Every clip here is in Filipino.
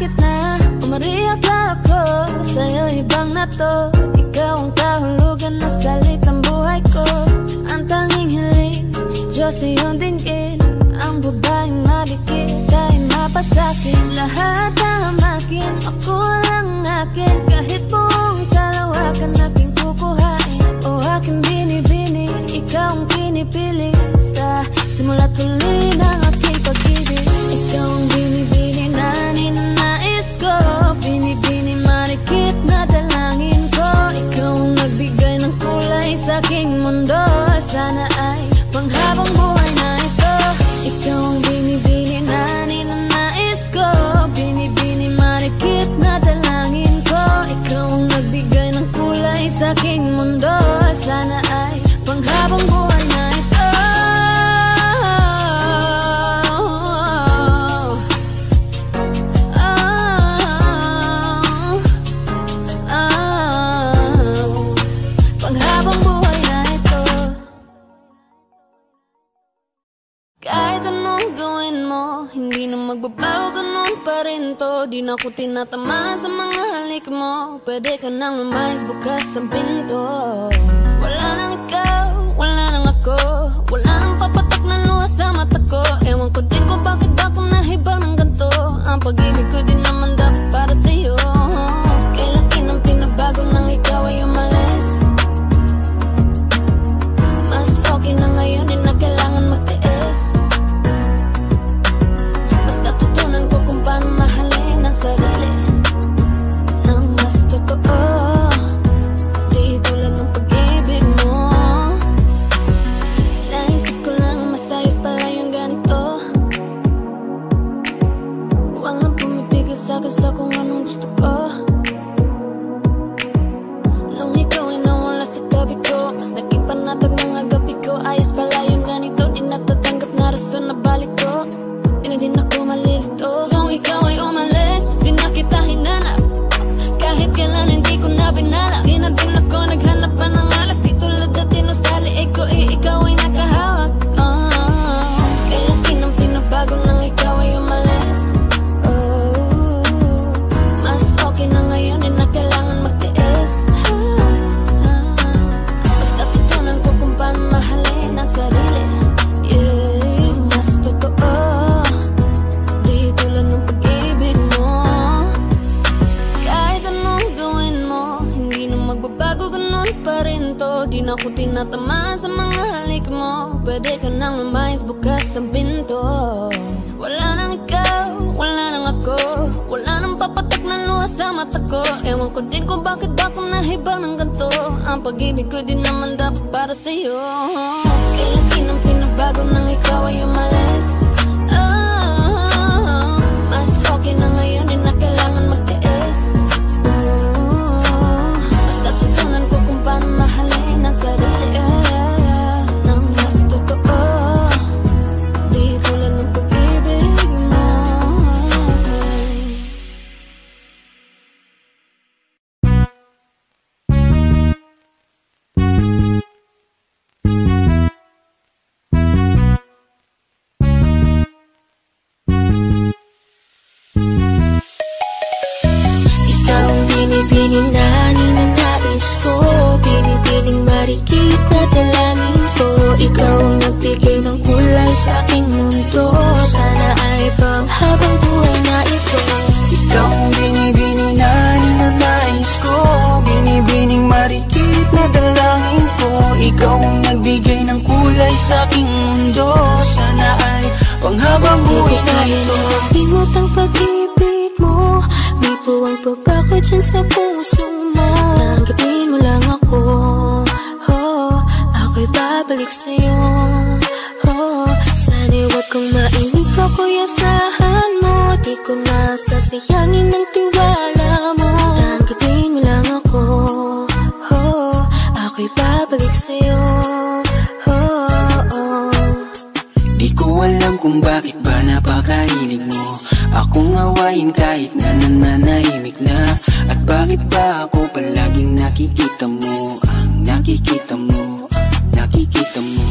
bakit na umariyak ako sa'yo ibang na to. Ikaw ang kahulugan na salit ng buhay ko. Ang tanging hiling, Diyos iyong dinggin. Ang babaeng malikit ay mapasakin. Lahat ang akin, ako lang akin. Kahit buong kalawakan aking kukuhain. O aking binibini, ikaw ang pinipili. Sa simula't huli ng aking pag-ibig. Ikaw ang binibini na ninanais ko. Binibini marikit na dalangin ko. Ikaw ang nagbigay ng kulay sa aking mundo. Sana ay panghabang buhay na ito. Ikaw ang binibini na ninanais ko. Binibini marikit na dalangin ko. Ikaw ang nagbigay ng kulay sa aking mundo. Sana ay panghabang buhay na ito. Panghabang buhay na ito. Kahit anong gawin mo, hindi na magbabago, ganun pa rin to. Di na ako tinatamaan sa mga halik mo. Pwede ka nang lumayas, bukas ang pinto. Wala nang ikaw, wala nang ako. Wala nang papatak na luha sa mata ko. Ewan ko din kung bakit ako nahibang ng ganito. Ang pag-ibig ko din naman dapat para sa'yo. Kaya laki ng pinabago nang ikaw ay umalis. Mas okay na ngayon, di na kailangan magtiis. Mas natutunan ko kung paano mahalin ang sarili nang mas totoo. Di tulad ng pag-ibig mo. Naisip ko lang masayos pala yung ganito. Huwag lang pumipigil sa'kin sa kung anong gusto ko. Nung ikaw ay nawala sa tabi ko, mas naging panatag ng agabi ko. Ayos pala yung ganito, di natatanggap na rason na balik ko. Di na din ako malilito. Nung ikaw ay umalis, di na kita hinanap. Kahit kailan hindi ko na binala. Di na din ako naghanap pa ng alak. Di tulad dati no sa liig ko, ikaw ay nakahawak. Kaya laki ng pinabago nang ikaw ay umalis. Mas okay na ngayon, di na kailangan magtiis. Mas natutunan ko kung paano mahalin ang sarili. Yeah, mas totoo. Di tulad ng pag-ibig mo. Kahit anong gawin mo, hindi na magbabago, ganun pa rin to. Di na ako tinatamaan sa mga halik mo. Pwede ka nang lumayas, bukas ang pinto. Wala nang ikaw, wala nang ako. Wala nang papatak na luha sa mata ko. Ewan ko din kung bakit ako nahibang ng ganito. Ang pag-ibig ko din naman dapat para sa'yo. Kaya laki ng pinabago nang ikaw ay umalis. Mas okay na ngayon, di na kailangan magtiis. Mas natutunan ko kung paano mahalin ang sarili nang mas totoo. Di tulad ng pag-ibig mo. Ikaw ang binibini na ninanais ko. Binibining marikit na dalangin ko. Ikaw ang nagbigay ng kulay sa aking mundo. Sana ay panghabang buhay na ito. Ikaw ang binibini na ninanais ko. Binibining marikit na dalangin ko. Ikaw ang nagbigay ng kulay sa aking mundo. Sana ay panghabang buhay na ito. Limot ang pag-ibig mo. May puwang pa ba ko dyan sa puso mo? Tanggapin mo lang ako. Ako'y babalik sa'yo. Sana'y huwag kong mainip pa, kuya, asahan mo. Di ko nasasayangin ang tiwala mo. Tanggapin mo lang ako. Ako'y babalik sa'yo. Di ko alam kung bakit ba napakahilig mo akong awayin kahit na nananahimik na. At bakit ba ako palaging nakikita mo? Ang nakikita mo, nakikita mo.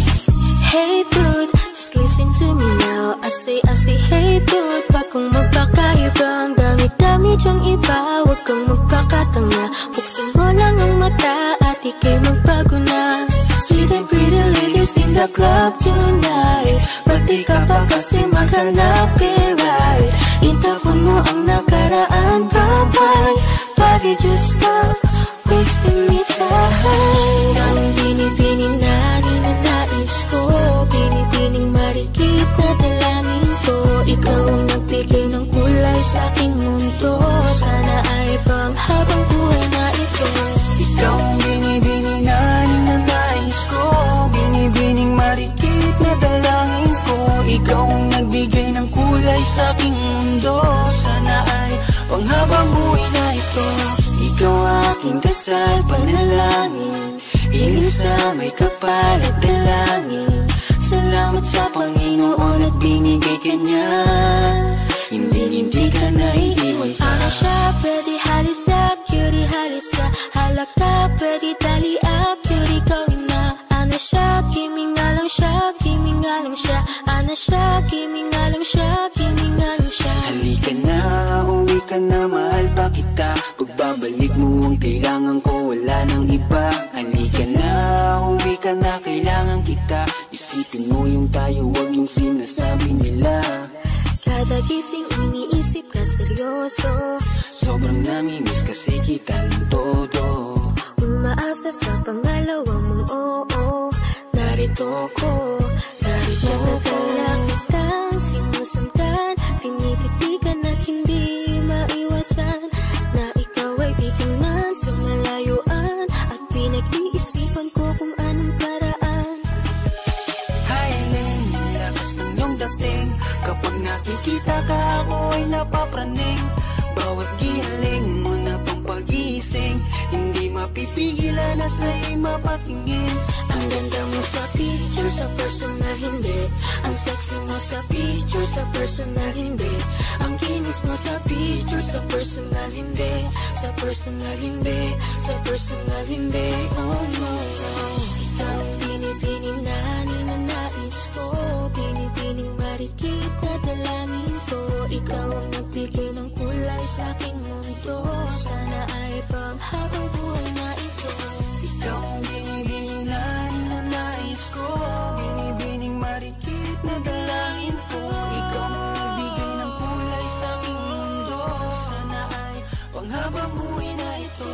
Hey dude, just listen to me now. I say hey dude. Wag kong magpakaiba, ang dami dyang iba, huwag kang magpakatanga. Buksan mo lang ang mata at ika'y magbago na. See the pretty ladies in the club tonight. Pati ka pa kasi maghanap kay right. Itapon mo ang nakaraan, bye-bye. Body just stop wasting me time. Ang binibining na ninanais ko, binibining marikit na dalangin ko. Ikaw ang nagbigay ng kulay sa aking mundo. Sana ay panghabang buhay na ito. Ikaw ang binibining na ninanais ko, binibining marikit na dalangin ko. Ikaw ang nagbigay ng kulay sa aking mundo. Sana ay panghabang buhay na ito. Ikaw aking dasal, panalangin, hiling sa may kapal at dalangin. Salamat sa Panginoon at binigay ka niya. Hindi ka naiiwan pa. Ano siya, pwede halisa, cutie halisa. Halaka, pwede talia, cutie gawin na. Ano siya, kimi nga lang siya, kimi nga lang siya. Ano siya, kimi nga lang siya, kimi nga lang siya. Halika na, uwi ka na, mahal pa kita. Pagbabalik mo ang kailangan ko, wala nang iba. Halika na, uwi ka na, kailangan kita. Isipin mo yung tayo, wag yung sinasabi nila. Kada gising iniisip ka seryoso. Sobrang namimiss kasi kita ng todo. Umaasa sa pangalawang mong oo. Narito ko, narito ko. Nakitang sinusundan, tinititigan at hindi maiwasan. Na ikaw ay titingnan sa malayuan. At pinag-iisipan ko kung anong paraan. Highland, lakas ng iyong dating. Kapag nakikita ka ako ay napapraning. Bawat gihaling mo na pang pag-iising. Hindi mapipigilan na sa'yo'y mapatingin. Ang ganda mo sa picture, sa personal hindi. Ang sexy mo sa picture, sa personal hindi. Ang kinis mo sa picture, sa personal hindi. Sa personal hindi, sa personal hindi. Oh no, no. Ikaw ang binibining na ninanais ko, binibining marikit na dalangin ko. Ikaw ang nagbigay ng kulay sa aking mundo. Sana ay panghabang buhay na ito. Ikaw ang binibining na ninanais ko, binibining marikit na dalangin ko. Ikaw ang nagbigay ng kulay sa aking mundo. Sana ay panghabang buhay na ito.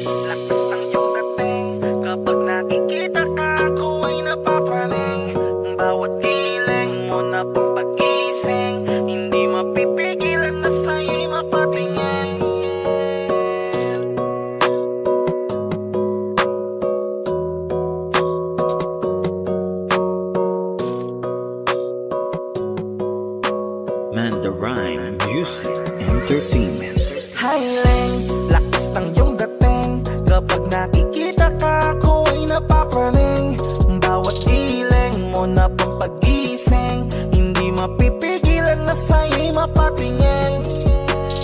Lakas ng iyong dating. Kapag nakikita ka, ako ay napapraning. Bawat hiling mo na pang pag-ising. Hindi mapipigilan na sa'yo'y mapatingin. Mandarine Music Entertainment. Highling, lakas ng iyong dating. Kapag nakikita ka, ako ay napapraning. Bawat hiling mo na pang pag-ising. Hindi mapipigilan na sa'yo'y mapatingin.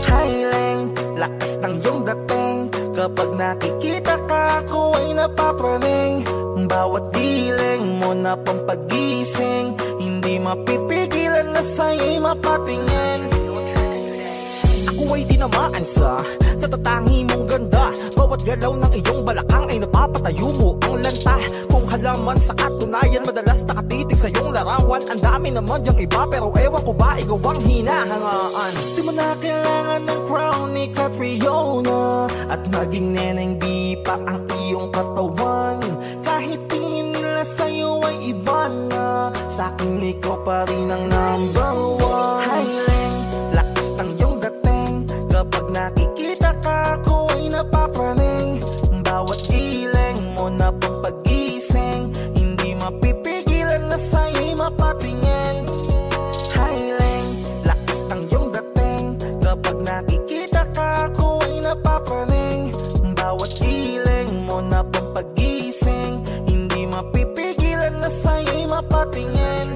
Highling, lakas ng iyong dating. Kapag nakikita ka, ako ay napapraning. Bawat hiling mo na pang pag-ising. Hindi mapipigilan na sa'yo'y mapatingin. Ako ay tinamaan sa natatangi mong ganda. Bawat galaw ng iyong balakang ay napapatayo mo ang lanta. Kung halaman sa katunayan, madalas nakatitig sa iyong larawan. Ang dami naman yung iba, pero ewan ko ba ikaw ang hinahangaan. Di mo na kailangan ng crown ni Catriona. At maging neneng di pa ang iyong katawan. Kahit tingin nila sa'yo ay iba na, sa'kin ikaw pa rin ang number one. Highland, lakas ng iyong dating. Kapag nakikita ka, ako ay napapraning. Bawat hiling mo na pang pag-ising. Hindi mapipigilan na sa'yo'y mapatingin. Highland, lakas ng iyong dating. Kapag nakikita ka, ako ay napapraning. Bawat hiling mo na pang pag-ising. Hindi mapipigilan na sa'yo'y mapatingin.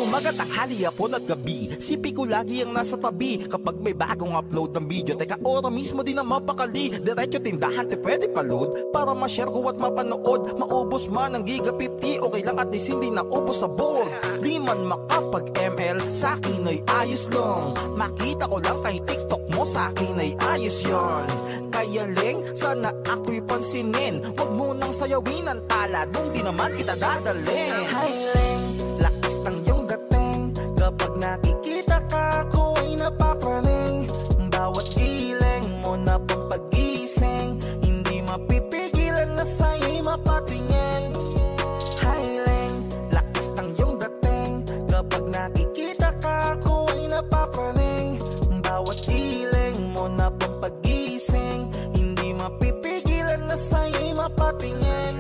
Umagat ang tanghali, hapon at gabi, sipi ko lagi ang nasa tabi. Kapag may bagong upload ng video, teka ora mismo din na mapakali. Diretso tindahan, te pwede pa-load para ma-share ko at mapanood. Maubos man ang giga 50, okay lang at least hindi na ubos sa bowl. Di man makapag ML, sa'kin ay ayos lang. Makita ko lang kay TikTok mo, sa'kin ay ayos yon. Kaya Leng, sana ako'y pansinin. Huwag mo nang sayawin ang tala, doon di naman kita dadalhin. Hi Leng, lakas ng iyong dating. Kapag nakikita ka, ako ay napapraning. Bawat giling mo na pagpagising, hindi mapipigilan na sa'yo'y mapatingin. Hi Leng, lakas ng iyong dating. Kapag nakikita ka, ako ay napapraning. Bawat giling mo na pagpagising, hindi mapipigilan na sa'yo'y mapatingin.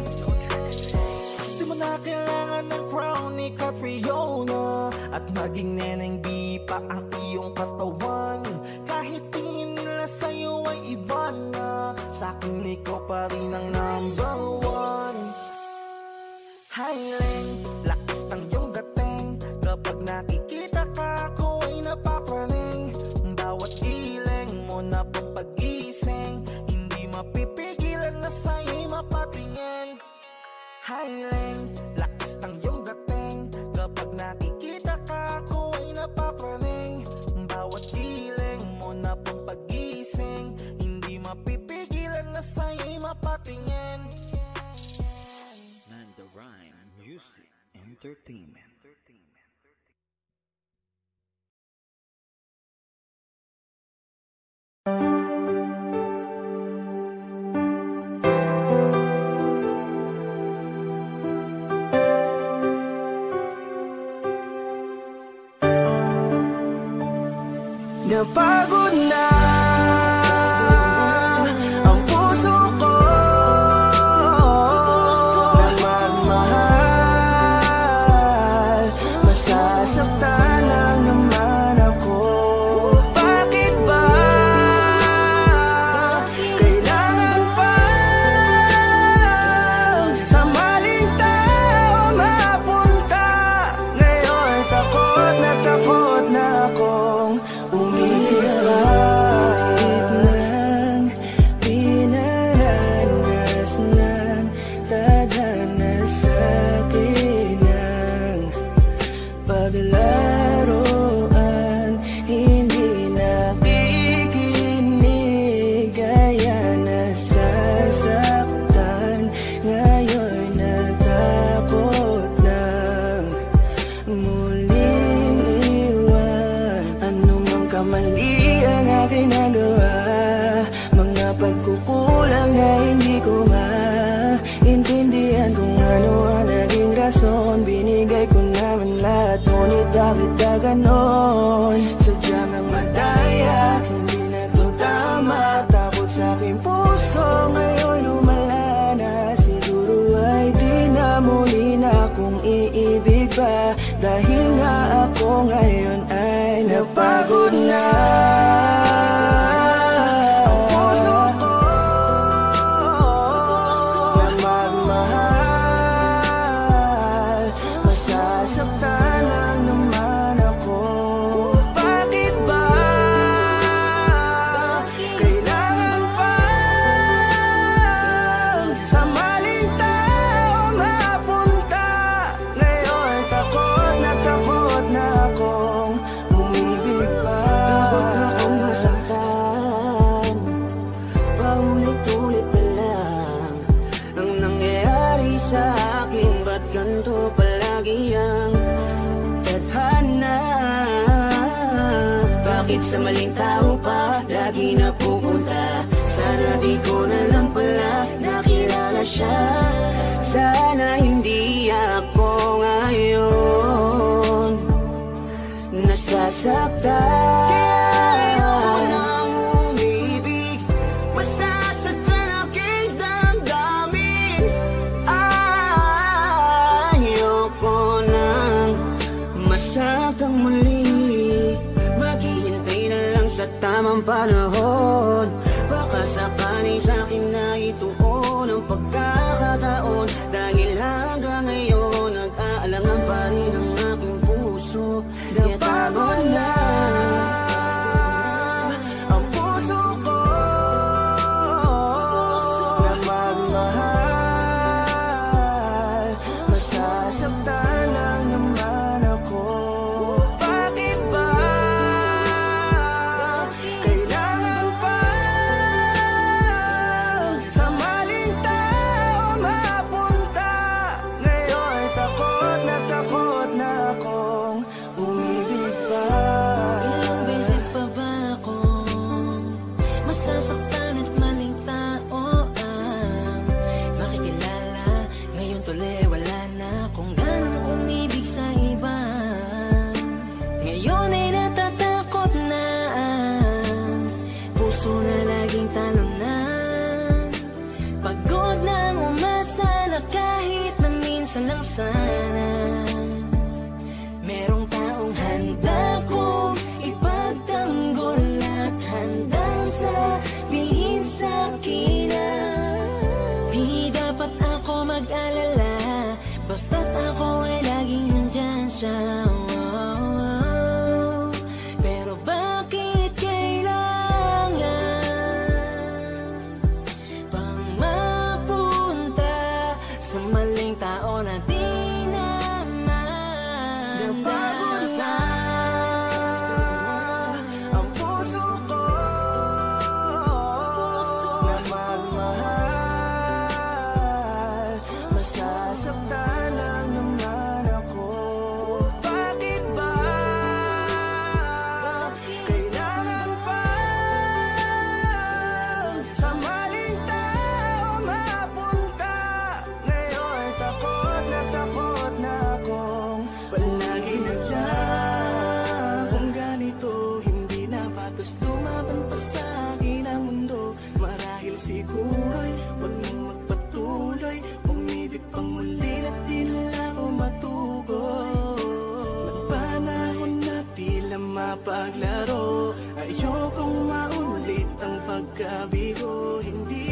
Di mo na kailangan ng crown ni Catriona, at maging neneng di pa ang iyong katawan. Kahit tingin nila sa'yo ay iba na, sa'kin ikaw pa rin ang number one. Hi Leng, lakas ng iyong dating. Kapag nakikita ka, ako ay napapraning. Bawat giling mo na pagpagising, hindi mapipigilan na sa'yo'y mapatingin. Hi Leng, lakas ng iyong dating. Kapag nakikita ka, ako ay napapraning. Bawat giling mo na pagpagising, hindi mapipigilan na sa'yo'y mapatingin. Nanda Rhyme Music Entertainment. Napagod na ang puso ko na magmahal. Masasaktan lang naman ako. Bakit ba kailangan pa sa maling tao mapunta? Ngayon takot na akong paglaruan, hindi nakikinig, kaya nasasaktan. Ngayon natakot nang muling iwan. Anumang kamali ang aking nagawa, mga pagkukulang na hindi ko maintindihan kung ano ang naging rason. Binigay ko naman lahat, ngunit bakit ka ganon? Sadyang ang madaya, hindi na to tama. Takot sa aking puso, ngayon lumala na. Siguro ay di na muli na akong iibig pa, dahil nga ako ngayon ay napagod na. Sa maling tao pa lagi napupunta, sana di ko na lang pala nakilala siya. Sana hindi ako ngayon nasasaktan. Kaya ako nang umibig, masasaktan aking damdamin. Ayoko nang masaktan muli, sa tamang panahon. Baka sakaling sa'kin na ituon ang pagkakataon, dahil hanggang ngayon nag-aalangan pa rin ang aking puso. Minsan lang sana merong taong handa kong ipagtanggol at handang sabihin sa'kin na di dapat ako mag-alala, basta't ako ay laging nandyan siya. Pero bakit kailangan pang mapunta sa maling tao na di naman napagod na ang puso ko na magmahal, masasaktan lang naman ako. Bakit ba kailangan pa sa maling tao mapunta? Ngayon takot na akong palagi naglang kung ganito. Hindi na batas lumaban pa sa akin ang mundo. Marahil siguro'y huwag nang magpatuloy, umibig pang muli na di na ako matugon. Nagpanahon na tila mapaglaro, ayokong maulit ang pagkabigo. Hindi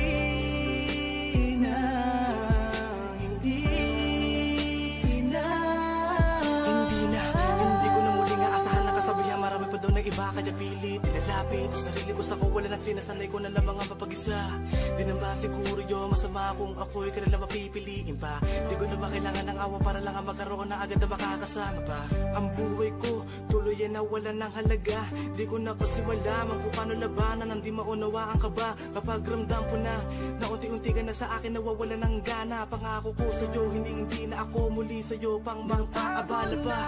ko na muling aasahan na kasabihan. Marami pa daw na iba kaya pilit nilalapit sa sarili ko sa kawalan at sinasanay ko na lamang ang mapag-isa. Di naman siguro yun masama kung ako'y kanila mapipiliin pa. Di ko naman kailangan ng awa para lang ang magkaroon na agad na makakasama pa. Ang buhay ko tuloy na wala ng halaga. Di ko na kasi malaman kung paano labanan ang di maunawaan ka ba. Kapag ramdam ko na unti-unti ka na sa akin nawawala ng gana. Pangako ko sa'yo hindi na ako muli sa'yo pang mang-aabala pa.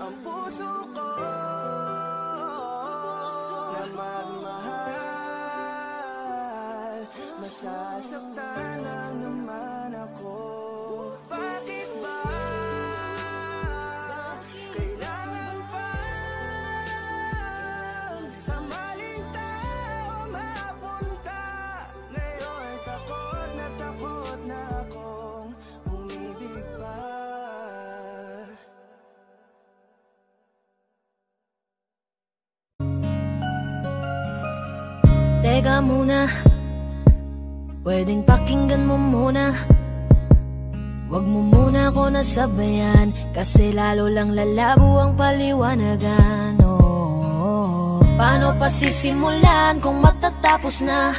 Ang puso ko na magmahal, masasaktan lang naman ako. Bakit ba kailangan pa sa maling tao mapunta? Ngayon takot na akong umibig pa. Teka muna, pwedeng pakinggan mo muna. Wag mo muna ako nasabayan, kasi lalo lang lalabo ang paliwanagan. Paano pa sisimulan kung matatapos na?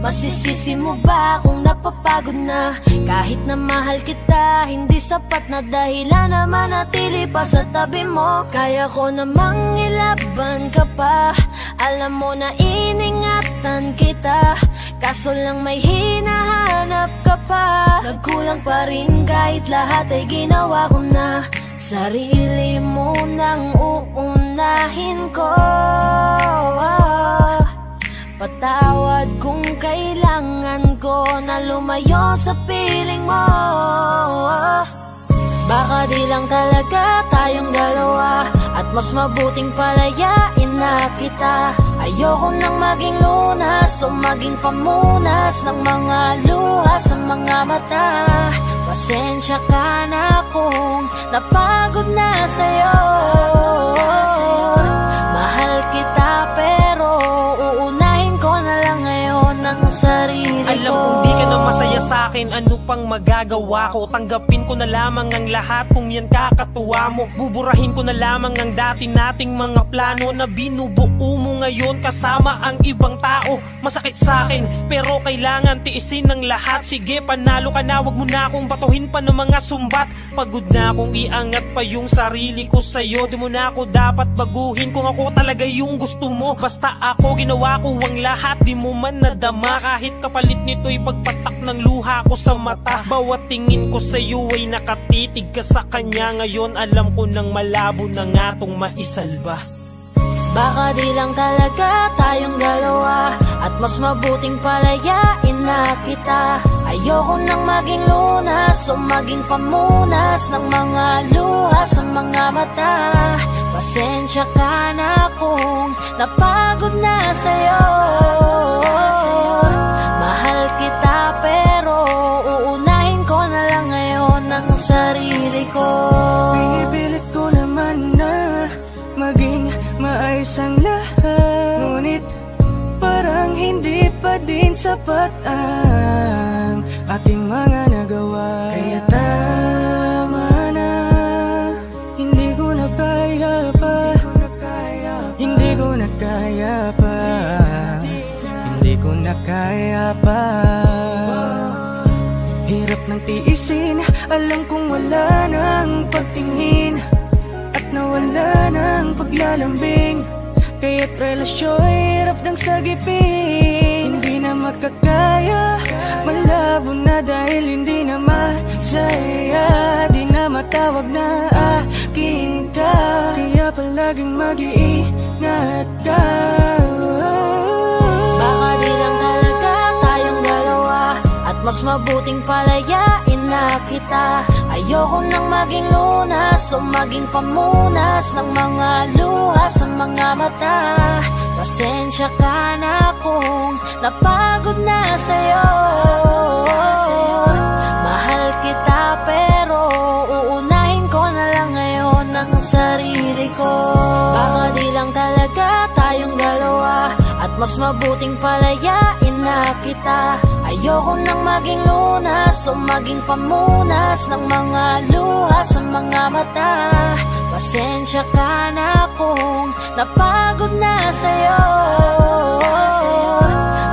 Masisisi mo ba kung napapagod na? Kahit na mahal kita, hindi sapat na dahilan na manatili pa sa tabi mo. Kaya ko namang ilaban ka pa, alam mo na iningatan kita, kaso lang may hinahanap ka pa. Nagkulang pa rin kahit lahat ay ginawa ko na. Sarili mo nang uunahin ko. Patawad kung kailangan ko na lumayo sa piling mo. Baka di lang talaga tayong dalawa, at mas mabuting palayain na kita. Ayoko nang maging lunas o maging pamunas ng mga luha sa mga mata. Pasensya ka na kung napagod na sa'yo. Mahal kita pero uunahin ko na lang ngayon ang sarili ko. Alam kong di ka na masaya sa'kin, ano pang magagawa ko? Tanggapin ko na lamang ang lahat kung yan kakatuwa mo. Buburahin ko na lamang ang dati nating mga plano na binubuo mo ngayon kasama ang ibang tao. Masakit sa'kin pero kailangan tiisin ng lahat. Sige, panalo ka na, wag mo na akong batuhin pa ng mga sumbat. Pagod na akong iangat pa yung sarili ko sa'yo. Di mo na ako dapat baguhin kung ako talaga yung gusto mo. Basta ako ginawa ko ang lahat, di mo man nadama. Kahit kapalit nito'y pagpatak ng luha ko sa mata. Bawat tingin ko sa'yo ay nakatitig ka sa kanya. Ngayon alam ko nang malabo na nga tong maisalba. Baka di lang talaga tayong dalawa, at mas mabuting palayain na kita. Ayoko nang maging lunas o maging pamunas ng mga luha sa mga mata. Pasensya ka na kung napagod na sa'yo. Mahal kita pero uunahin ko sapat ang ating mga nagawa. Kaya tama na, hindi ko na kaya pa, hindi ko na kaya pa, hindi ko na kaya pa. Hirap ng tiisin, alam kong wala nang pagtingin at nawala nang paglalambing. Kaya't relasyon hirap ng sagipin. Hindi na makakaya, malabo na dahil hindi na masaya. Di na matawag na akin ka, kaya palaging mag-iingat ka. Baka di lang talaga tayong dalawa, at mas mabuting palayain na kita. Ayoko nang maging lunas o maging pamunas ng mga luha sa mga mata. Pasensya ka na kung napagod na sa'yo. Mahal kita pero uunahin ko na lang ngayon ang sarili ko. Baka di lang talaga tayong dalawa, at mas mabuting palayain na kita. Ayoko nang maging lunas o maging pamunas ng mga luha sa mga mata. Pasensya ka na kung napagod na sa'yo.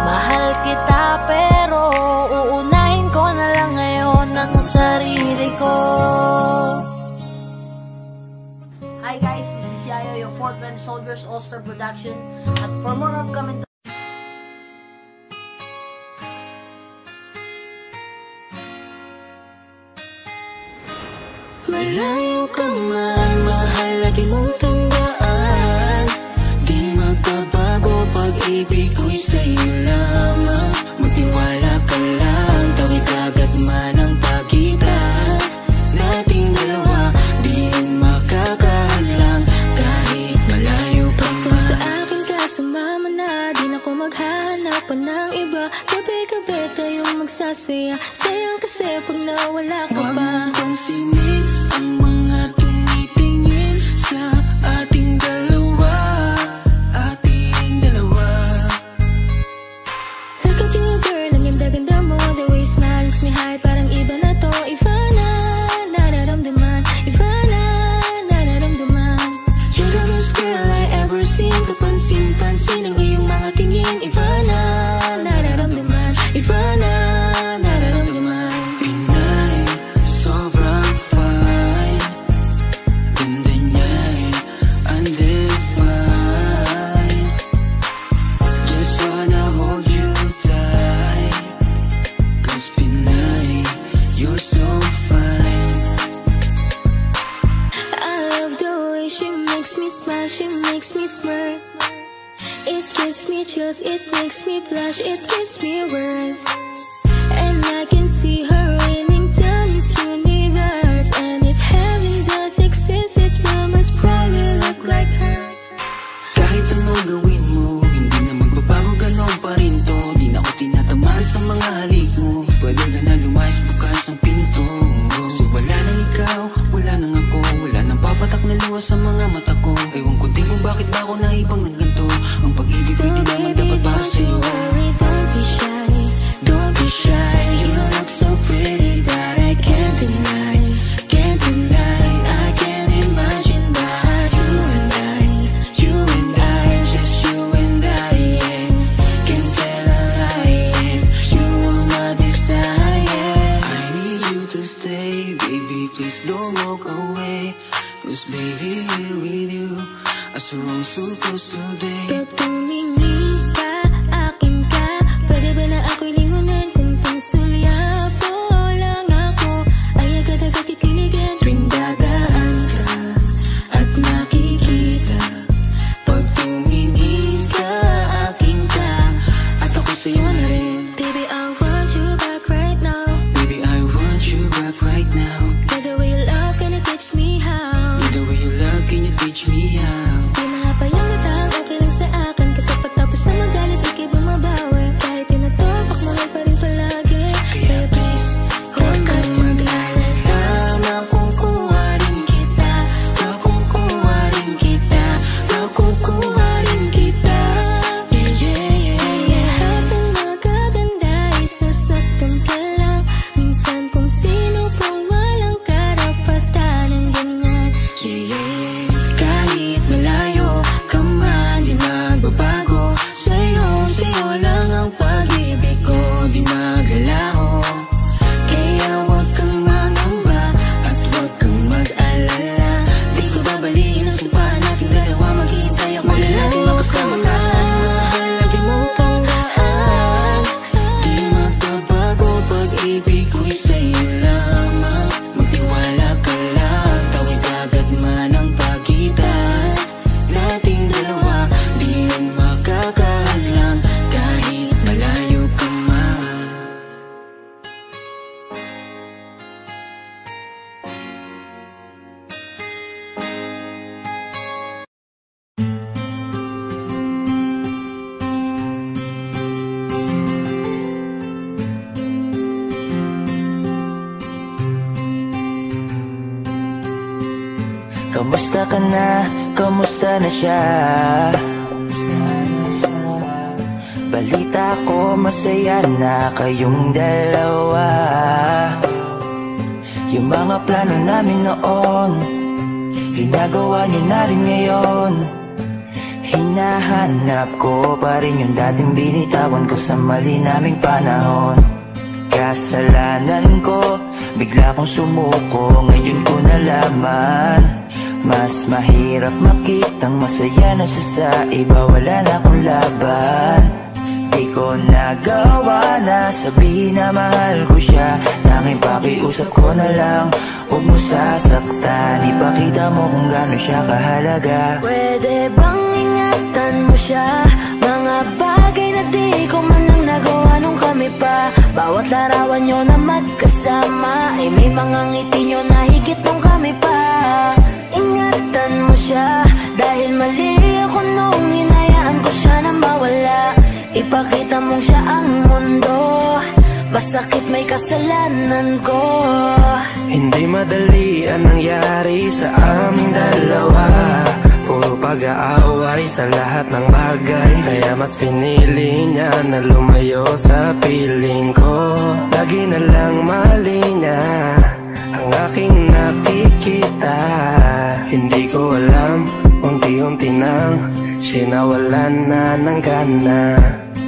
Mahal kita pero uunahin ko na lang ngayon ang sarili ko. Hi guys, this is Yayo, your Fort Bend Soldiers All-Star Production. At for more upcoming malayo ka man, mahalaga mong tandaan. Di magbabago, pag-ibig ko'y sa'yo lamang. Magtiwala ka lang, tawid agad man ang pagitan nating dalawa. Di makakahadlang kahit malayo ka man. Basta sa akin ka sumama na, di na ko maghahanap pa ng iba. Gabi-gabi tayong magsasaya, sayang kasi pag nawala ka pa. Huwag mong pansinin ang mga tumitingin sa ating dalawa, ating dalawa. Look at you girl, ang ganda-ganda mo. The way you smile makes me high, parang iba na to. Iba na, nararamdaman. Iba na, nararamdaman. You're the best girl I ever seen. Kapansin-pansin ang iyong mga tingin. Iba na, nararamdaman. Iba na, nararamdaman. Pinay, sobrang fine. Ganda niya'y undefined. Just wanna hold you tight. Cause Pinay, you're so fine. I love the way she makes me smile, she makes me smirk. It gives me chills, it makes me blush, it gives me words. And I can see her raining down this universe. And if heaven does exist, it will most probably look like her. Kahit anong gawin mo, hindi na magbabago, ganon pa rin to. Di na ako tinatamaan sa mga halik mo. Pwede ka na lumayas, bukas ang pinto. So wala nang ikaw, wala nang ako, wala nang papatak na luha sa mga mata ko. Ewan ko din kung bakit ba ako naibang ng ganito. Ang pag-ibig So ko di naman baby, dapat para don't you sa'yo. worry, don't be shy. Don't be shy, you look so pretty that I can't deny, can't deny. I can't imagine but you and I, just you and I, yeah. Can't tell a lie, yeah. You will not decide. I need you to stay, baby, please don't walk away. Cause baby, here with you, I so wrong supposed to day. Pag tumingin ka, akin ka, pwede ba na ako'y lingunan? Kung pangsulyapo lang ako, ay agad-agad kikiligan. Tuwing dadaan ka at nakikita, pag tumingin ka, akin ka, at ako sa'yo na rin. Baby, I want you back right now. Baby, I want you back right now. By the way you love, can you teach me how? The way you love, can you teach me how? May mga payong natang okay lang sa akin. Kamusta ka na? Kamusta na siya? Balita ko masaya na kayong dalawa. Yung mga plano namin noon, ginagawa niyo na rin ngayon. Hinahanap ko pa rin yung dating binitawan ko sa mali naming panahon. Kasalanan ko, bigla kong sumuko, ngayon ko nalaman. Mas mahirap makitang masaya na siya sa iba, wala na akong laban. Di ko nagawa na sabihin na mahal ko siya. Tanging pakiusap ko na lang, huwag mo sasaktan. Ipakita mo kung gano'n siya kahalaga. Pwede bang ingatan mo siya? Mga bagay na di ko man lang nagawa nung kami pa. Bawat larawan nyo na magkasama, ay may mga ngiti nyo na higit nung kami pa. Ingatan mo siya, dahil mali ako nung hinayaan ko siya na mawala. Ipakita mong siya ang mundo, masakit may kasalanan ko. Hindi madali ang nangyari sa aming dalawa. Puro pag-aaway sa lahat ng bagay, kaya mas pinili niya na lumayo sa piling ko. Lagi na lang mali niya ang aking nakikita. Hindi ko alam, unti-unti nang sinawalan na ng gana.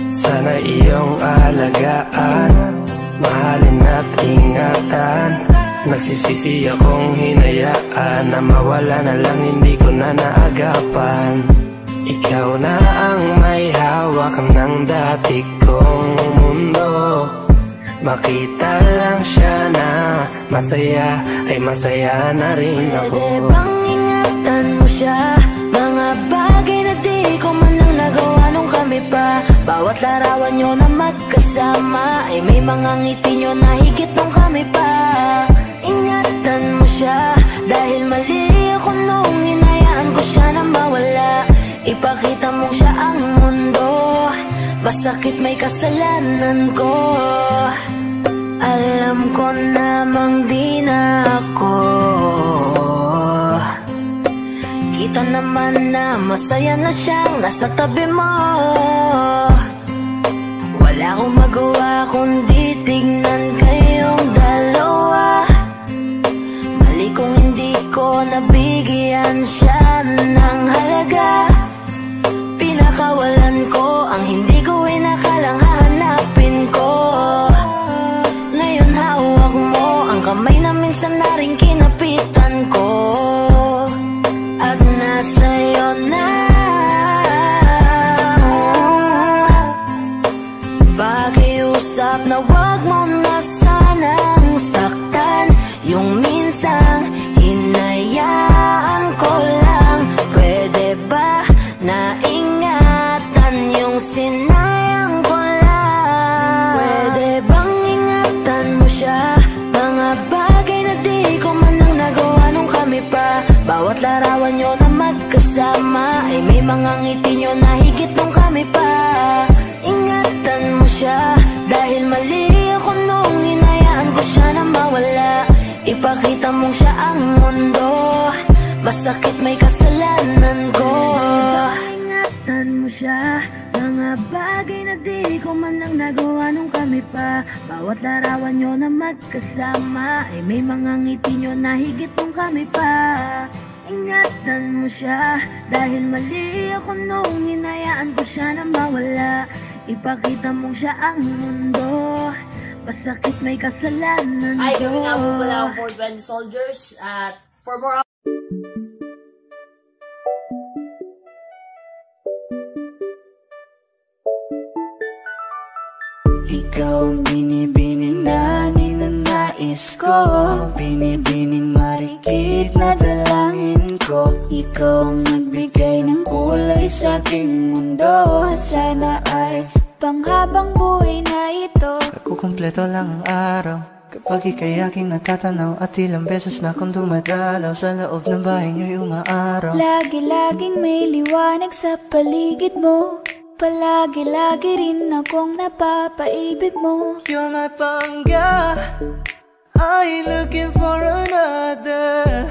Sana iyong alagaan, mahalin at ingatan. Nagsisisi akong hinayaan na mawala na lang, hindi ko na naagapan. Ikaw na ang may hawak ng dati kong mundo. Makita lang siya na masaya, ay masaya na rin ako. Pwede bang ingatan mo siya? Mga bagay na di ko man lang nagawa nung kami pa. Bawat larawan nyo na magkasama, ay may mga ngiti nyo na higit nung kami pa. Ingatan mo siya, dahil mali ako nung hinayaan ko siya na mawala. Ipakita mo siya ang mundo, masakit may kasalanan ko. Alam ko namang di na ako. Kita naman na masaya na siyang nasa tabi mo. Wala akong magawa kundi tignan kayong dalawa. Mali kung hindi ko nabigyan siya ng halaga. Pinakawalan ko ang hindi ko inakalang hahanapin ko. Ngayon hawak mo ang kamay na minsan na rin kinapitan ko. At nasa'yo na. Pakiusap na wag mo na sanang saktan. Yung minsan hinayaan ko lang. Pwede ba na ingatan yung sinayang ko lang? Pwede bang ingatan mo siya? Mga bagay na di ko man lang nagawa nung kami pa. Bawat larawan nyo na magkasama, ay may mga ngiti nyo na higit nung kami pa. Ingatan mo siya, dahil mali ako nung hinayaan ko siya na mawala. Ipakita mong siya ang mundo, masakit may kasalanan ko. Ingatan mo siya, mga bagay na di ko man lang nagawa nung kami pa. Bawat larawan nyo na magkasama, ay may mga ngiti nyo na higit nung kami pa. Ingatan mo siya, dahil mali ako nung hinayaan ko siya na mawala. Ipakita mong siya ang mundo, masakit may kasalanan ko. Ay, gawin nga po pala ang 420 Soldiers at for more Ikaw ang binibining na ninanais ko, binibining marikit na dalangin ko. Ikaw ang nagbigay ng kulay sa aking mundo. Sana ay panghabang buhay na ito. Kukumpleto lang ang araw kapag ika'y aking natatanaw. At ilang beses na akong dumadalaw sa loob ng bahay niyo'y umaaraw. Lagi-laging may liwanag sa paligid mo. Palagi-lagi rin akong napapaibig mo. You're my pangga, I ain't looking for another.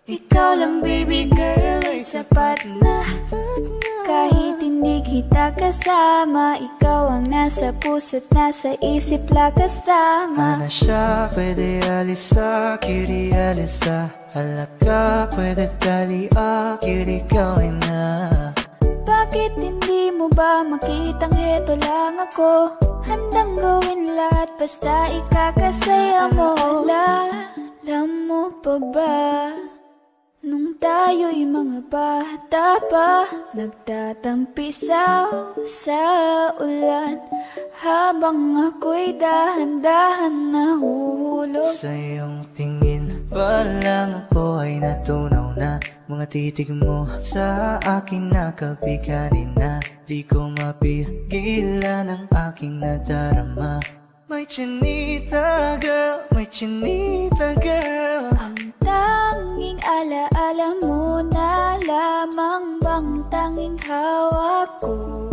Ikaw lang baby girl ay sapat na. Kahit hindi kita kasama, ikaw ang nasa puso't nasa isip lakas tama. Ana siya, pwede alisa, kiri alisa. Halaka, pwede tali, kiri gawin na. Bakit hindi mo ba makitang heto lang ako? Handang gawin lahat basta ikakasaya mo. Alam mo pa ba? Nung tayo'y mga bata pa, nagtatampisaw sa ulan, habang ako'y dahan-dahan nahuhulog. Sa iyong tingin pa lang ako ay natunaw na. Mga titig mo sa akin nakabiganin na. Di ko mapigilan ang aking nadarama. May chinita girl, may chinita girl. Ang tanging alaala mo na lamang bang tanging hawak ko,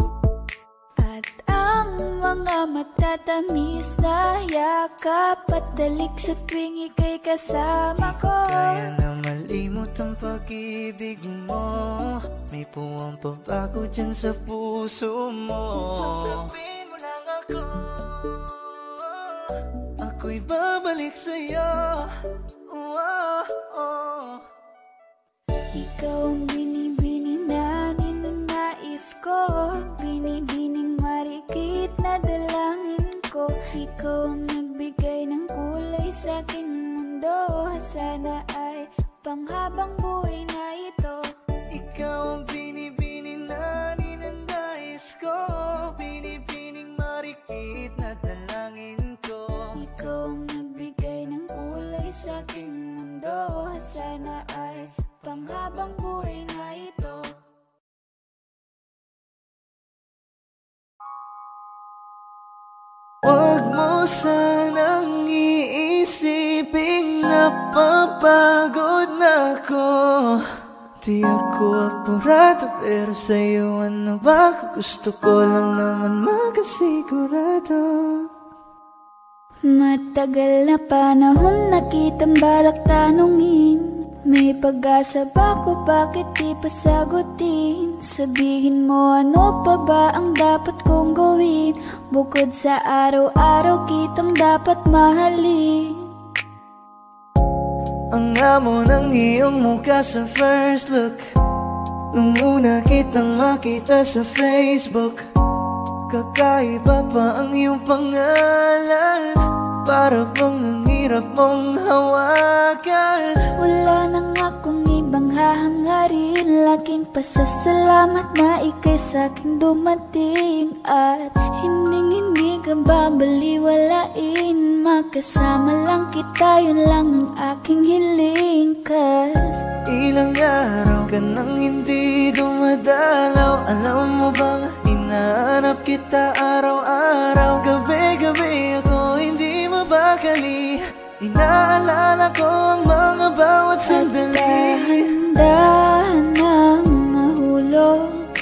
at ang mga matatamis na yakap at dalik sa tuwing ika'y kasama ko. Kaya na malimot ang pag-ibig mo. May puwang pabago dyan sa puso mo. Tanggapin mo lang ako, ako'y babalik sa'yo. Ikaw ang binibini na ninanais ko, binibining marikit na dalangin ko. Ikaw ang nagbigay ng kulay sa aking mundo, sana ay panghabang buhay na ito. Ikaw ang binibini na ninanais ko, binibining marikit na dalangin ko. Ikaw ang nagbigay ng kulay sa aking mundo, sana ay panghabang buhay na ito. Huwag mo sanang iisiping napapagod na ako. Di ako apurado, pero sa'yo ano ba? Gusto ko lang naman makasigurado. Matagal na panahon na kitang balak tanungin, may pag-asa ba ko, bakit di pa sagutin? Sabihin mo ano pa ba ang dapat kong gawin, bukod sa araw-araw kitang dapat mahalin. Ang amo ng iyong mukha sa first look, nung una kitang makita sa Facebook. Kakaiba pa ang iyong pangalan, para bang ang hirap mong hawakan. Wala nang akong ibang hahangarin, laking pasasalamat na ika'y sa'king dumating. At hindi ka babaliwalain, makasama lang kita, yun lang ang aking hiling. Cause ilang araw ka nang hindi dumadalaw, alam mo bang hinahanap kita araw-araw. Gabi-gabi ako hindi mabakali, inaalala ko ang mga bawat sandali. Dahan-dahan ang nahulog,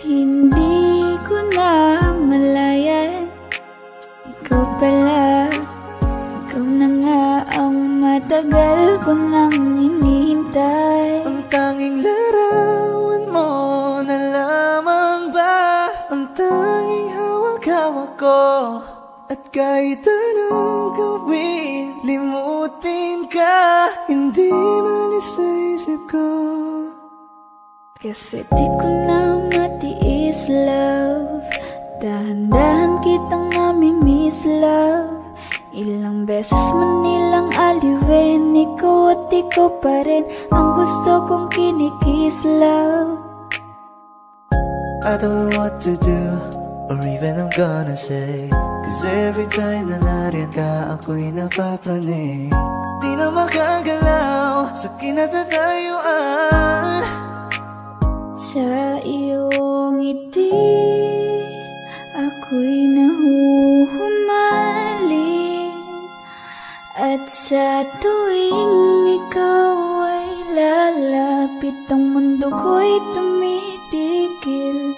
hindi ko na malayan. Ikaw pala, ikaw na nga ang matagal ko nang hinihintay. Ang tanging larawan mo na lamang ba ang tanging hawak-hawak ko. At kahit anong gawin, limutin ka, hindi malis sa isip ko. Kasi di ko na matiis, love. Dahan-dahan kitang nami-miss, love. Ilang beses man nilang aliwin, ikaw at ikaw pa rin ang gusto kong kinikiss, love. I don't know what to do, or even I'm gonna say, cause every time na nariyan ka, ako'y napapraning. Di na makagalaw sa kinatatayuan. Sa iyong ngiti, ako'y nahuhumaling. At sa tuwing ikaw ay lalapit, ang mundo ko'y tumitigil.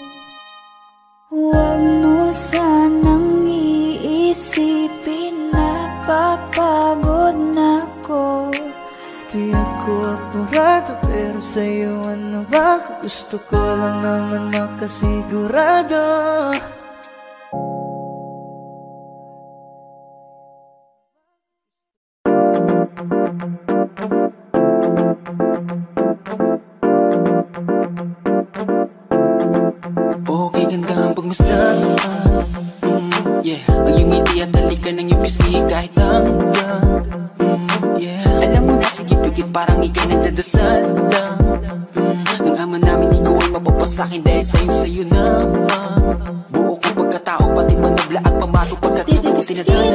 Huwag mo sanang iisipin na papagod na ako. Di ako sigurado, pero sa'yo ano ba? Gusto ko lang naman makasigurado. Okay, ganda ang pagmasdan. Yeah, ang iyong ngiti at halika ng iyong pisngi kahit hanggang yeah, alam mo na, sige pigit parang ikay nagdadasal lang. Nang ama namin ikaw ay mapapasakin dahil sa'yo naman buo kong pagkatao, pati manabla at pamato pagkat ito ko tinadala.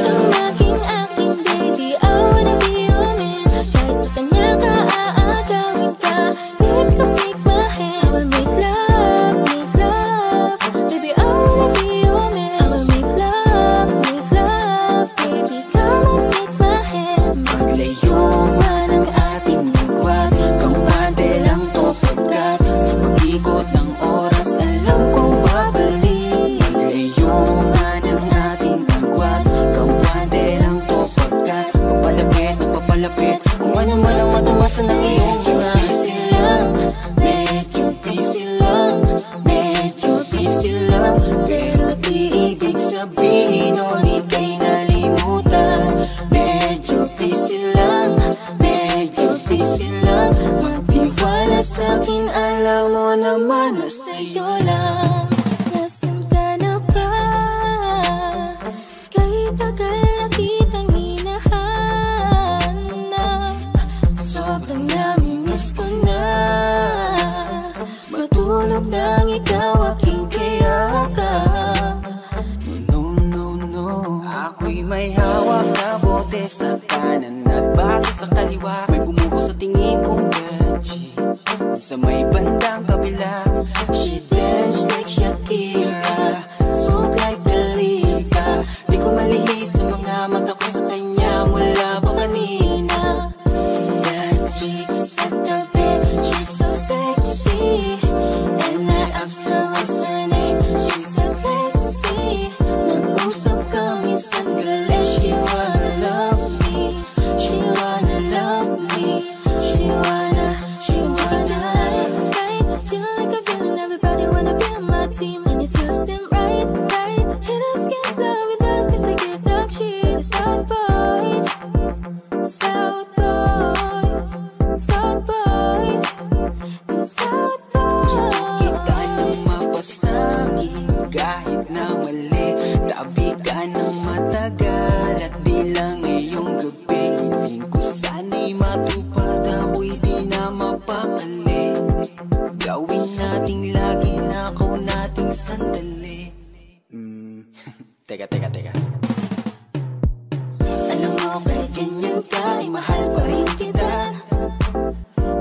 Baby, kang aking baby, I wanna be your man. Kahit sa kanya ka aagawin ka, baby, come take my hand. I will make love, baby, I wanna be your man. I will make love, baby, come and take my hand. Maglayo man ang ating nagwag, kampante lang to pagkat sa pag-ikot ng oras alam kong babalik. Maglayo man ang ating nagwag, kampante lang to pagkat papalapit at papalapit kung ano man ang matawasan ng iyong mga. Medyo busy lang, pero di ibig sabihin o ika'y nalimutan. Medyo busy lang, magtiwala sa'kin, alam mo naman na sa'yo lang. Nasaan ka na ba? Kahit tagal na kitang hinahanap, sobrang namimiss ko na matulog nang ikaw aking kayakap. No, ako'y may hawak na bote sa kanan at baso sa kaliwa. May bumugo sa tingin kong gadget sa may bandang kabila. She dance like Shakira, smooth like Khalifa. Di ko malihis sa mga mata ko sa kanya mula pa kanina. That chick sa tabi, she's so sexy, and I asked her what's her name. She said Lexi. Nag-usap kami sandali. She wanna love me, she wanna love me, she wanna feel like a villain. Everybody wanna be on my team, and it feels them right. Haters can't love with us if they give dog shit. South boys, South boys, South boys, South boys. Kita nang mapasangin kahit na mali, tabi ka ng matagal at di lang ngayong gabi. Hiling ko sana'y matupad, ako'y di na mapakali. Gawin nating lagi, nakaw nating sandali. Teka. Alam mo kahit ganyan ka, ay mahal pa rin kita.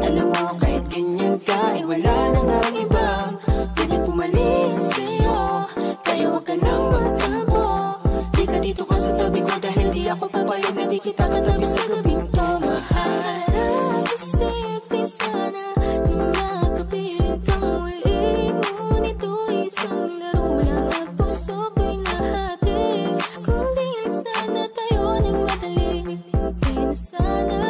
Alam mo kahit ganyan ka, ay wala na nga ibang pwedeng pumalis sa'yo. Kaya wag ka nang magtampo, di ka dito ka sa tabi ko, dahil di ako papayag na di kita katabi sa gabing to, mahal. Sarap isipin sana na makapilit kang muli, ngunit ito'y isang laro lang at puso ko'y nahati. Kung di sana tayo nagmadali, di na sana.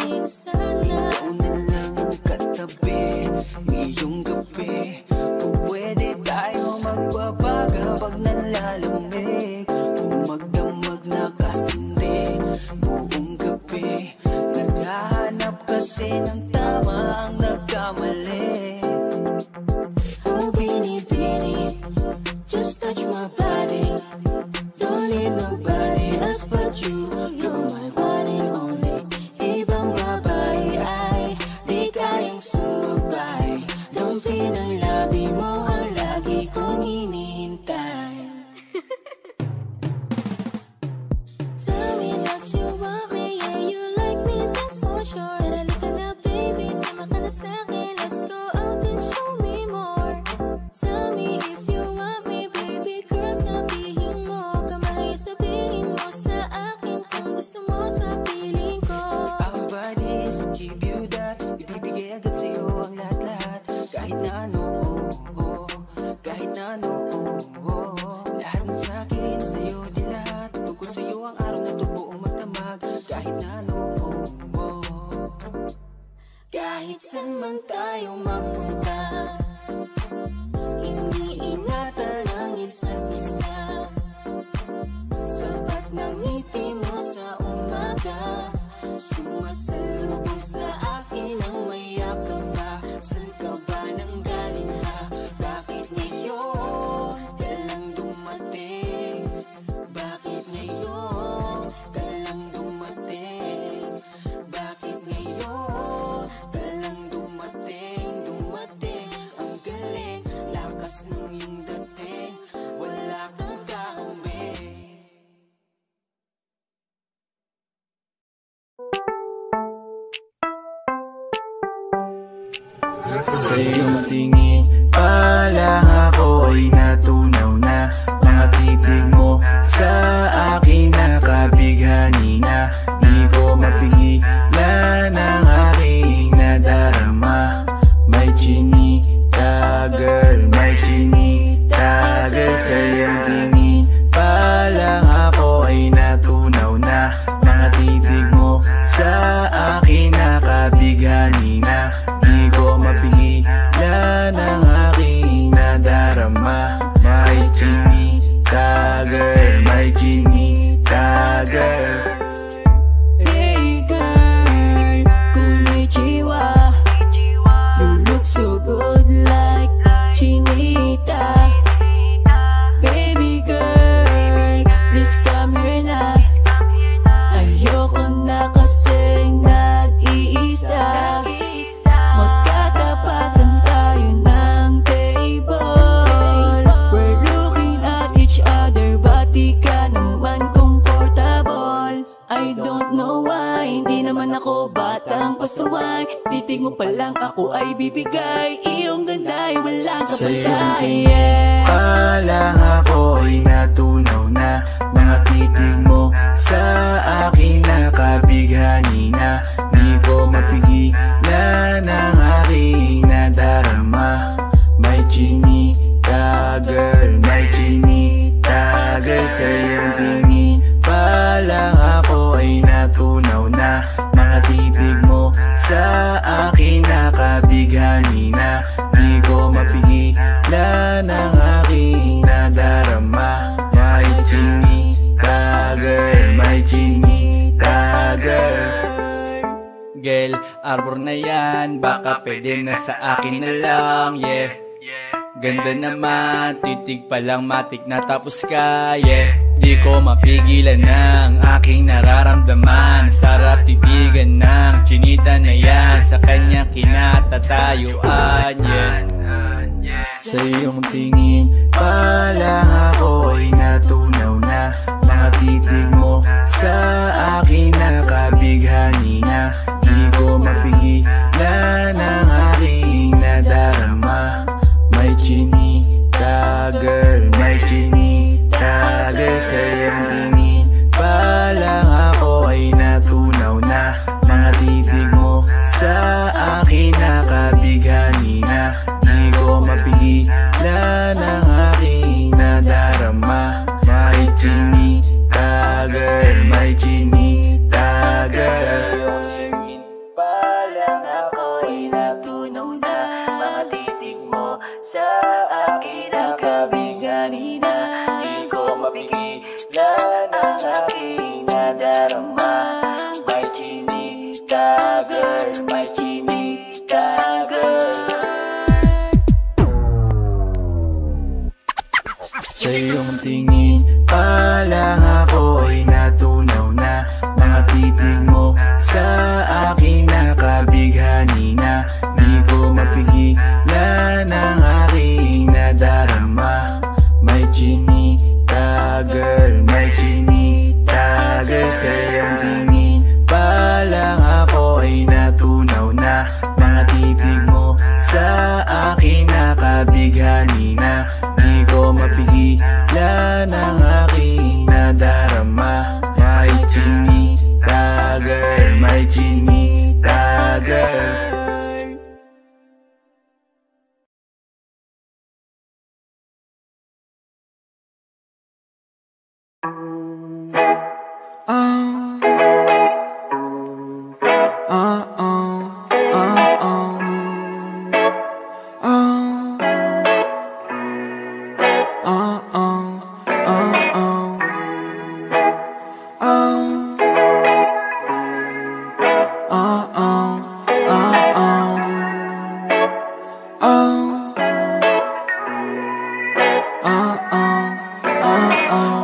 Ikaw na lang ang katabi ngayong gabi. Kung pwede tayo magbabaga pag nalalamig, kung magdamag na kasindi, buong Sa iyong tingin pa lang ako ay natunaw na. Mga titig mo sa akin nakabighani na. Di ko mapigilan ang aking nadarama. May chinita girl, may chinita girl. Sa iyong tingin pa lang ako ay natunaw na. Mga titig mo sa akin nakabighani na. Di ko mapigilan ang aking nadarama. May chinita girl, may chinita girl. Hey girl, konnichiwa. You look so good like chinita. Baby girl, please come here na. Ayoko na kasing nag-iisa. Magkatapatan tayo ng table. We're looking at each other, but di ka naman comfortable. I don't know why, hindi naman ako batang pasaway. Titig mo pa lang ako ay bibigay. Iyong ganda ay walang kapantay. Pa lang ako ay natunaw na. Mga titig mo sa akin nakabighani na. Di ko mapigilan ang aking nadarama. May chinita girl, may chinita girl. Sa iyong tingin pa lang ako ay natunaw na. Mga titig mo sa akin nakabighani na. Di ko mapigilan ang aking nadarama. May chinita girl, may chinita girl. Girl, arbor na yan, baka pwede na sa akin na lang, yeah. Ganda naman, titig pa lang matik na tapos ka, yeah. Di ko mapigilan ng aking nararamdaman. Sarap titigan ng chinita na yan. Sa kanya kinatatayuan, yeah. Sa iyong tingin pa lang ako ay natunaw na. Mga titig mo sa akin nakabighani na. Di ko mapigilan ang aking nadarama. May chinita girl, may chinita girl. Sa iyong tingin pa lang ako ay natunaw na. Mga titig mo sa akin nakabighani na. Di ko mapigilan ang aking nadarama. May chinita girl, may chinita girl. Pa lang ako ay natunaw na. Mga titig mo sa akin nakabighani na. Di ko mapigilan ang aking nadarama. May chinita girl, may chinita girl. Sa iyong tingin pa lang ako ay natunaw na. Mga titig mo sa akin nakabighani na. Di ko mapigilan ang aking nadarama. May chinita girl, may chinita girl. Sa iyong tingin pa lang ako ay natunaw na. Mga titig mo sa akin nakabighani na. Di ko mapigilan ang aking nadarama. May chinita girl, may chinita girl.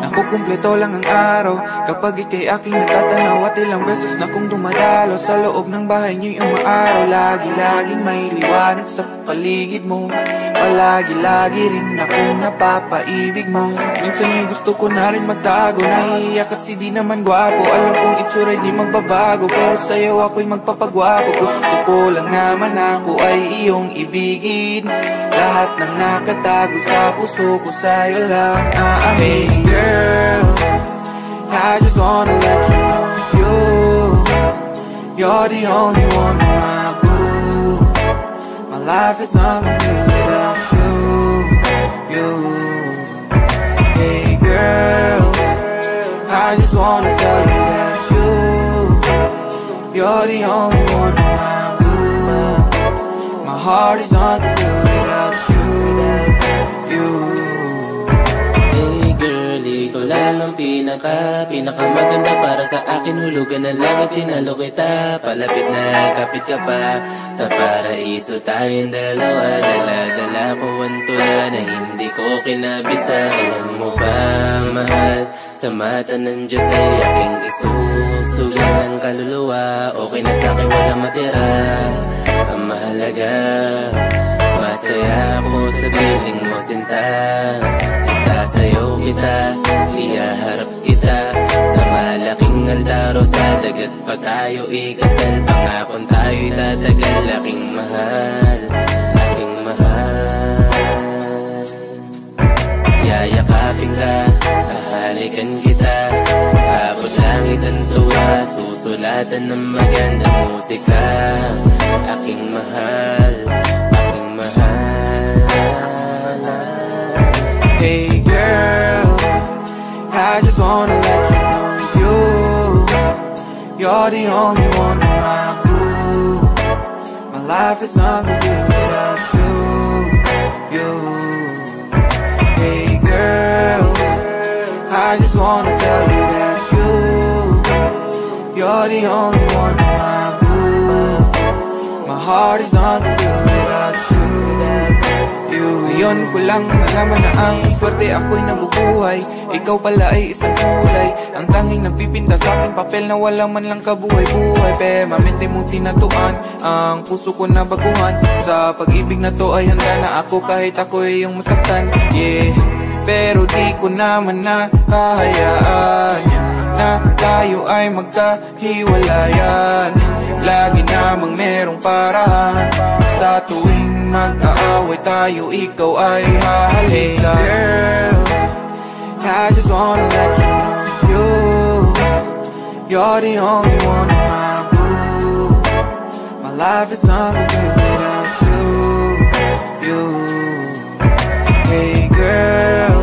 Nakukumpleto lang ang araw kapag ika'y aking natatanaw. At ilang beses na kong dumadalo sa loob ng bahay niyo'y umaaraw. Lagi-laging may liwanag sa paligid mo. Palagi-lagi rin akong napapaibig mo. Minsan yung gusto ko na rin magtago, nahihiya kasi di naman gwapo. Alam kong itsura'y di magbabago, pero sa'yo ako'y magpapagwapo. Gusto ko lang naman ako ay iyong ibigin. Lahat ng nakatago sa puso ko sa'yo lang aamin. Hey girl, I just wanna let you know you're the only one in my boo. My life is uncomplete without you. Hey girl, I just wanna tell you that you're the only one in my boo. My heart is uncomplete without you. Ikaw lang ang pinakamaganda para sa akin. Hulugan na lang at sinalo kita. Palapit na kapit ka pa sa paraiso tayong dalawa. Dala-dala ko ang tula na hindi ko kinabisa. Alam mo ba, mahal, sa mata ng Diyos ay aking isusugal ng kaluluwa. Okay na sa'kin walang matira. Ang mahalaga, masaya ako sa piling mo sinta. Isasayaw kita, ihaharap kita sa malaking aldaro. Sa dagat pa tayo ikasal, pangakon tayo'y tatagal. Aking mahal, aking mahal. Yayakapin ka, hahalikan kita. Abot langit ang tuwa, susulatan ng magandang musika. Aking mahal, aking mahal. Hey girl, I just wanna let you know you're the only one in my boo. My life is uncomplete without you. Hey girl, I just wanna tell you that you're the only one in my boo. My heart is uncomplete without you. Ngayon ko lang nalaman na ang swerte ako'y nabubuhay. Ikaw pala ay isang kulay, ang tanging nagpipinta sa akin papel na wala man lang kabuhay-buhay. Permanente mong tinatuan ang puso ko na baguhan. Sa pag-ibig na to ay handa na ako kahit ako ay iyong masaktan. Yeah, pero di ko naman nakahayaan na tayo ay magkahiwalayan. Lagi namang merong paraan sa tuwing mag-aaway tayo, ikaw ay hahalika. Girl, I just wanna let you know you're the only one in my boo. My life is uncomplete without you. Hey girl,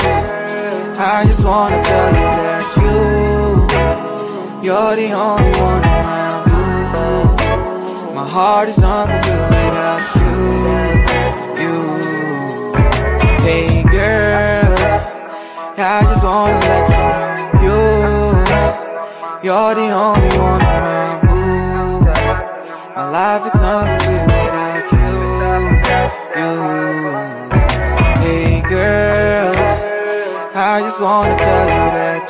I just wanna tell you that you're the only one in my boo. My heart is uncomplete without you. Hey girl, I just wanna let you know you're the only one in my boo. My life is uncomplete without you. Hey girl, I just wanna tell you that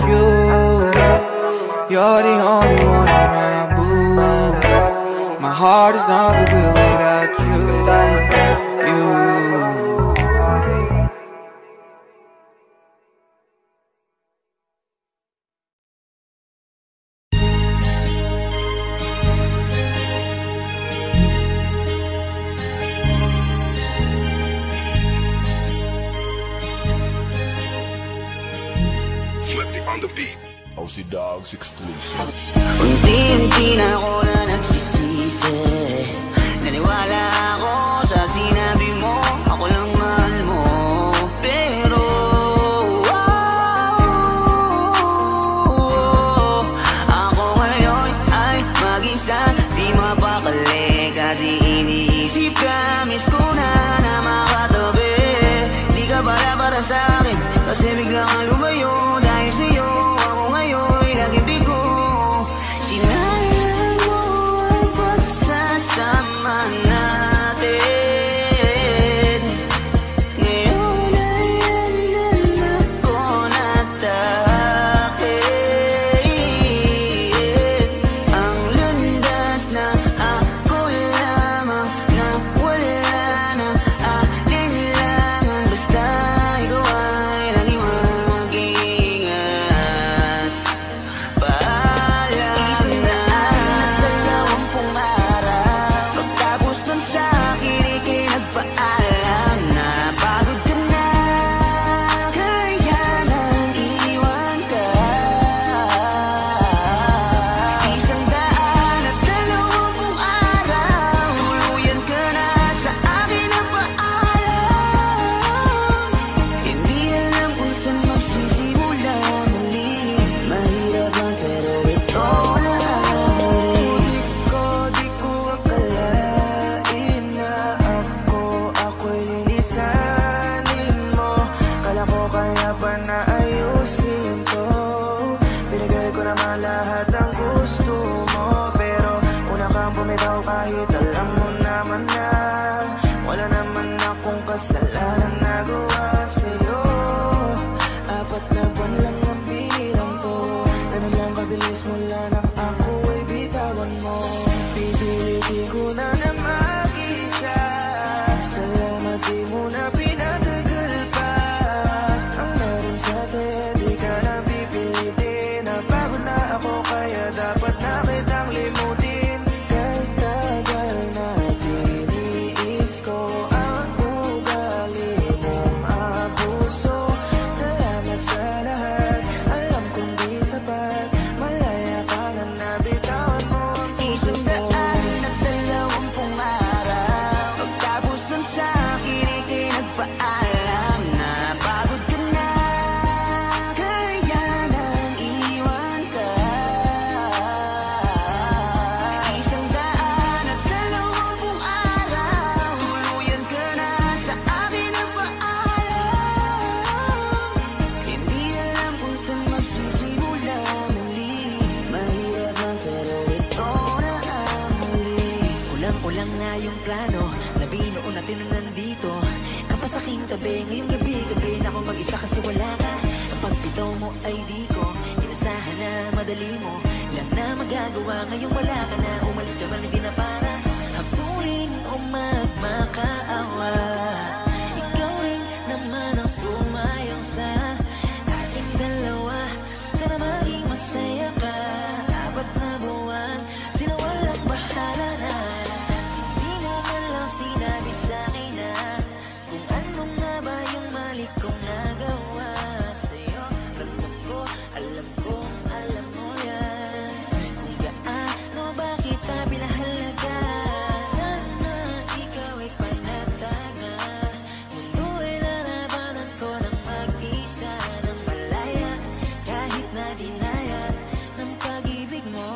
you're the only one in my boo. My heart is uncomplete without you. OC Dogs exclusive. Unti-unti na ako na nagsisisi. Naniwala ako sa sinabi mo, ako lang mahal mo. Pero ako ngayon ay mag-isa, di mapakali. Kasi iniisip ka, miss ko na makatabi. Di ka para sa akin, kasi bigla kang lumayo. Dahil sa'yo ako ngayon ay nag-ibig ko. Sinayang mo ang pagsasama na lahat ang gusto mo. Pero una kang bumitaw kahit alam mo naman na wala naman akong kasalanan nagawa sa'yo. 4 na buwan lang ang bilang ko, ganun lang kabilis mula nang ako ay bitawan mo. Pipilitin ko na na mag-isa, salamat di mo na pinatagal pa. Ang meron sa atin, di ka na pipilitin. Napagod na ako kaya dapat na kitang limutin. Kahit tagal natin, iis ko ang ugali mong abuso. Salamat sa lahat, alam kong di sapat. Malaya ka na nabitawan mo ang puso mo. 120 araw, pagtapos dun sa akin ika'y nagpaalam na pagod ka na, kaya nang iwan ka. 120 araw, tuluyan ka na sa akin nagpaalam. Hindi alam kung saan magsisimula muli, mahirap man pero ito na ang muli. Ulang-ulang na yung plano, nabinuo natin nung nandito ka pa sa aking tabi. Ngayong gabi-gabi na ako mag-isa kasi wala ka. Ang pagbitaw mo ay di ko inasahan na madali mo lang na magagawa. Ngayong wala ka na, umalis ka man hindi na para habulin o magmakaawa. Ikaw rin naman ang sumayang sa ating dalawa. Sana maging masaya ka. 4 na buwan, sila walang bahala na. Hindi mo man lang sinabi sa'kin na kung ano nga ba yung mali kong nagawa sa'yo. Ramdam ko, alam kong alam mo yan, kung gaano ba kita pinahalaga. Sana ikaw ay panataga, mundo ay lalabanan ko ng mag-isa ng malaya. Kahit na dinaya ng pag-ibig mo,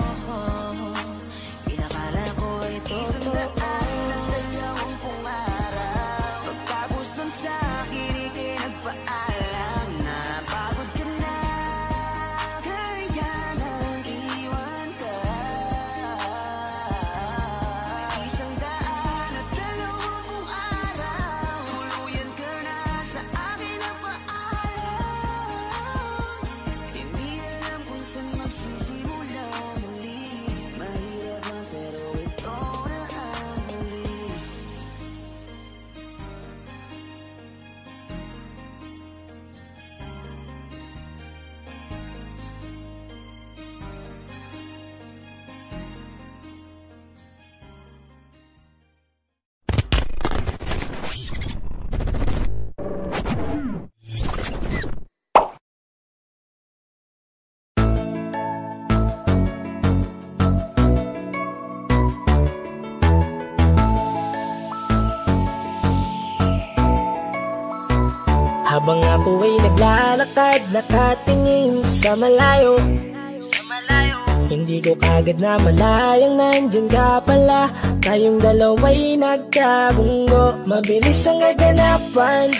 pinakala ko ay totoo. 120 araw, pagtapos dun sa akin ika'y nagpaalam na pagod ka na, kaya nang iwan ka. 120 araw, tuluyan ka na sa akin nagpaalam. Hindi alam kung saan magsisimula muli, mahirap man pero ito na ang muli. Habang ako ay naglalakad, nakatingin sa malayo, hindi ko kagad na malayang nandyan ka pala. Tayong dalawa'y nagkabunggo, mabilis ang aganapan,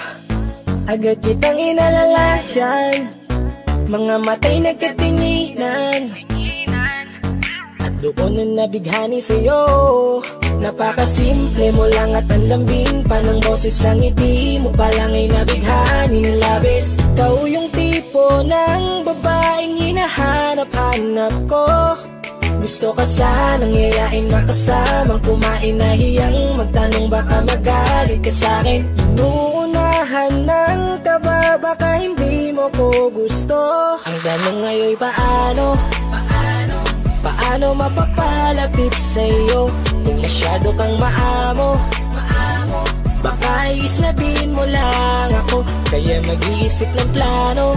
agad kitang inalalayan. Mga matay nagkatinginan, at doon na nabighani sa'yo. Napakasimple mo lang at ang lambing pa ng boses, ang ngiti mo pa lang ay nabighani ng labis. Ikaw yung tipo ng babaeng hinahanap-hanap ko. Gusto ka sanang yayain, makasamang kumain, nahiyang magtanong baka magalit ka sa'kin. Inuunahan ng kaba, baka hindi mo ko gusto. Ang tanong ngayon paano? Paano mapapalapit sa'yo kung masyado kang maamo? Baka iislabin mo lang ako, kaya mag-iisip ng plano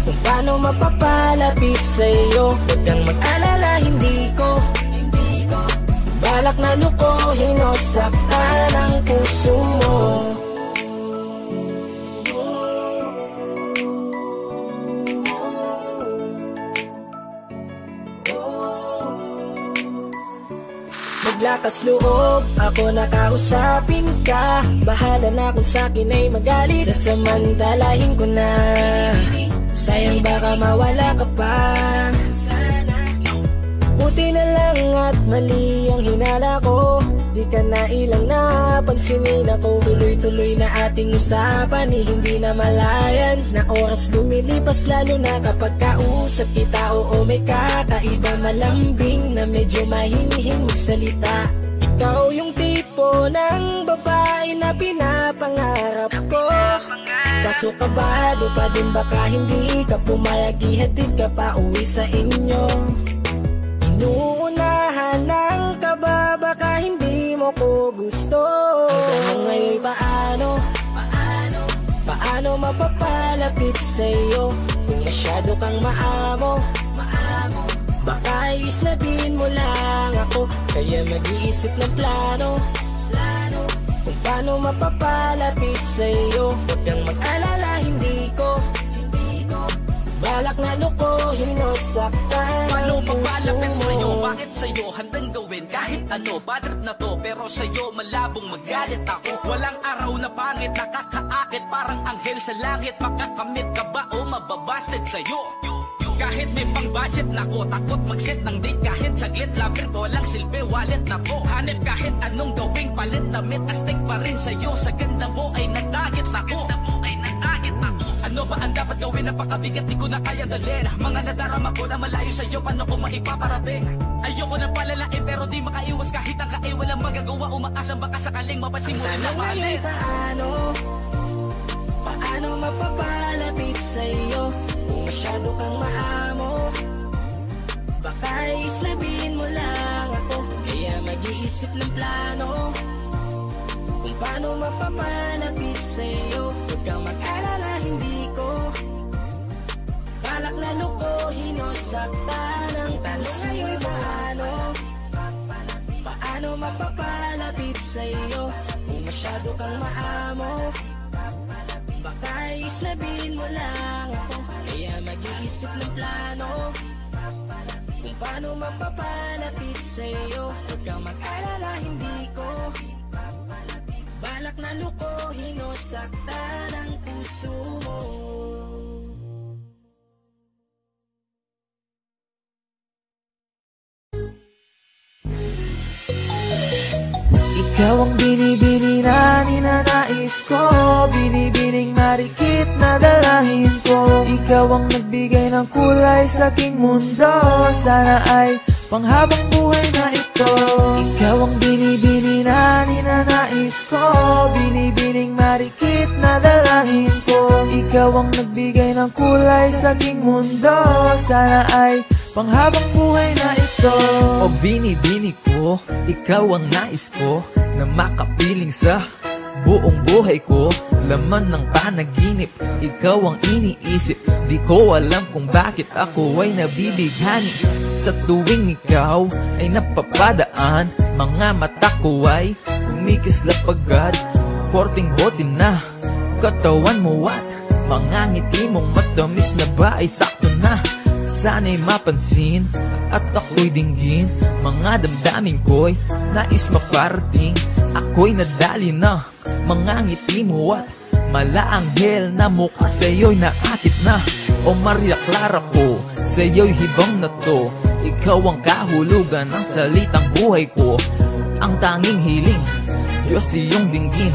kung paano mapapalapit sa'yo. Huwag kang mag-alala, hindi ko balak na lukohin o saktan ang puso mo. Maglakas loob, ako nakausapin ka. Bahala na kung sa'kin ay magalit, sasamantalahin ko na. Sayang baka mawala ka pa. Buti na lang at mali ang hinala ko. Di ka na ilang napansinin ako. Tuloy-tuloy na ating usapan, hindi na malayan. Na oras lumilipas lalo na kapag kausap kita. Oo, may kakaiba, malambing na medyo mahinhin magsalita. Ikaw yung tipo ng babae na pinapangarap ko. Kaso kabado pa din baka hindi ka pumayag, ihatid ka pa uwi sa inyo. Inuunahan ng kaba, baka hindi mo ko gusto. Hanggang ngayon paano mapapalapit sa'yo? Kung masyado kang maamo, baka islabin mo lang ako. Kaya mag-iisip ng plano kung paano mapapalapit sa'yo. Huwag kang mag-alala, hindi ko balak na lukohin o saktan. Paano mapalapit sa'yo? Bakit sa'yo handang gawin kahit ano? Bad trip na to, pero sa'yo malabong magalit ako. Walang araw na pangit, nakakaakit parang anghel sa langit. Makakamit ka ba o mababasted sa'yo? Kahit may pang budget na ko, takot mag-set ng date kahit saglit. Lapir ko walang silbi, wallet na to. Hanip kahit anong gawing palit, damit astig pa rin sa'yo. Sa ganda mo ay nagdagit ako. Ano ba ang dapat gawin? Napakabigat, di ko na kaya dalhin. Mga nadarama ko na malayo sa'yo, paano ko maipaparating? Ayoko na palalain pero di makaiwas kahit ang kain. Walang magagawa, umaasang baka sakaling mapasimulan na mahalin. Paano mapapalapit sa'yo? Kung masyado kang maamo, baka islabin mo lang ako. Kaya mag-iisip ng plano kung paano mapapalapit sa'yo. Huwag kang mag-alala, hindi ko balak na lukohin o saktan. Ang tanong nga'yo'y paano mapapalapit sa'yo? Kung masyado kang maamo, baka islabin mo lang ako. Kaya mag-iisip ng plano kung paano mapapalapit sa'yo. Huwag kang mag-alala, hindi ko balak na lukohin o saktan ang puso mo. Ikaw ang binibini na ninanais ko, binibining marikit na dalahin ko. Ikaw ang nagbigay ng kulay sa aking mundo, sana ay panghabang buhay na ito. Ikaw ang binibini na ninanais ko, binibining marikit na dalahin ko. Ikaw ang nagbigay ng kulay sa aking mundo, sana ay panghabang buhay na ito. O binibini ko, ikaw ang nais ko na makapiling sa buong buhay ko. Laman ng panaginip, ikaw ang iniisip. Di ko alam kung bakit ako ay nabibighani. Sa tuwing ikaw ay napapadaan, mga mata ko ay kumikislap agad. Korting bote na katawan mo at mga ngiti mong matamis na ba ay sakto na. Sana'y mapansin at ako'y dinggin, mga damdamin ko'y nais maparating. Ako'y nadali na mga ngiti mo at malaanghel na mukha sa'yo'y naakit na. O Maria Clara ko, sa'yo'y hibang na to. Ikaw ang kahulugan ng salitang buhay ko. Ang tanging hiling, Diyos iyong dinggin.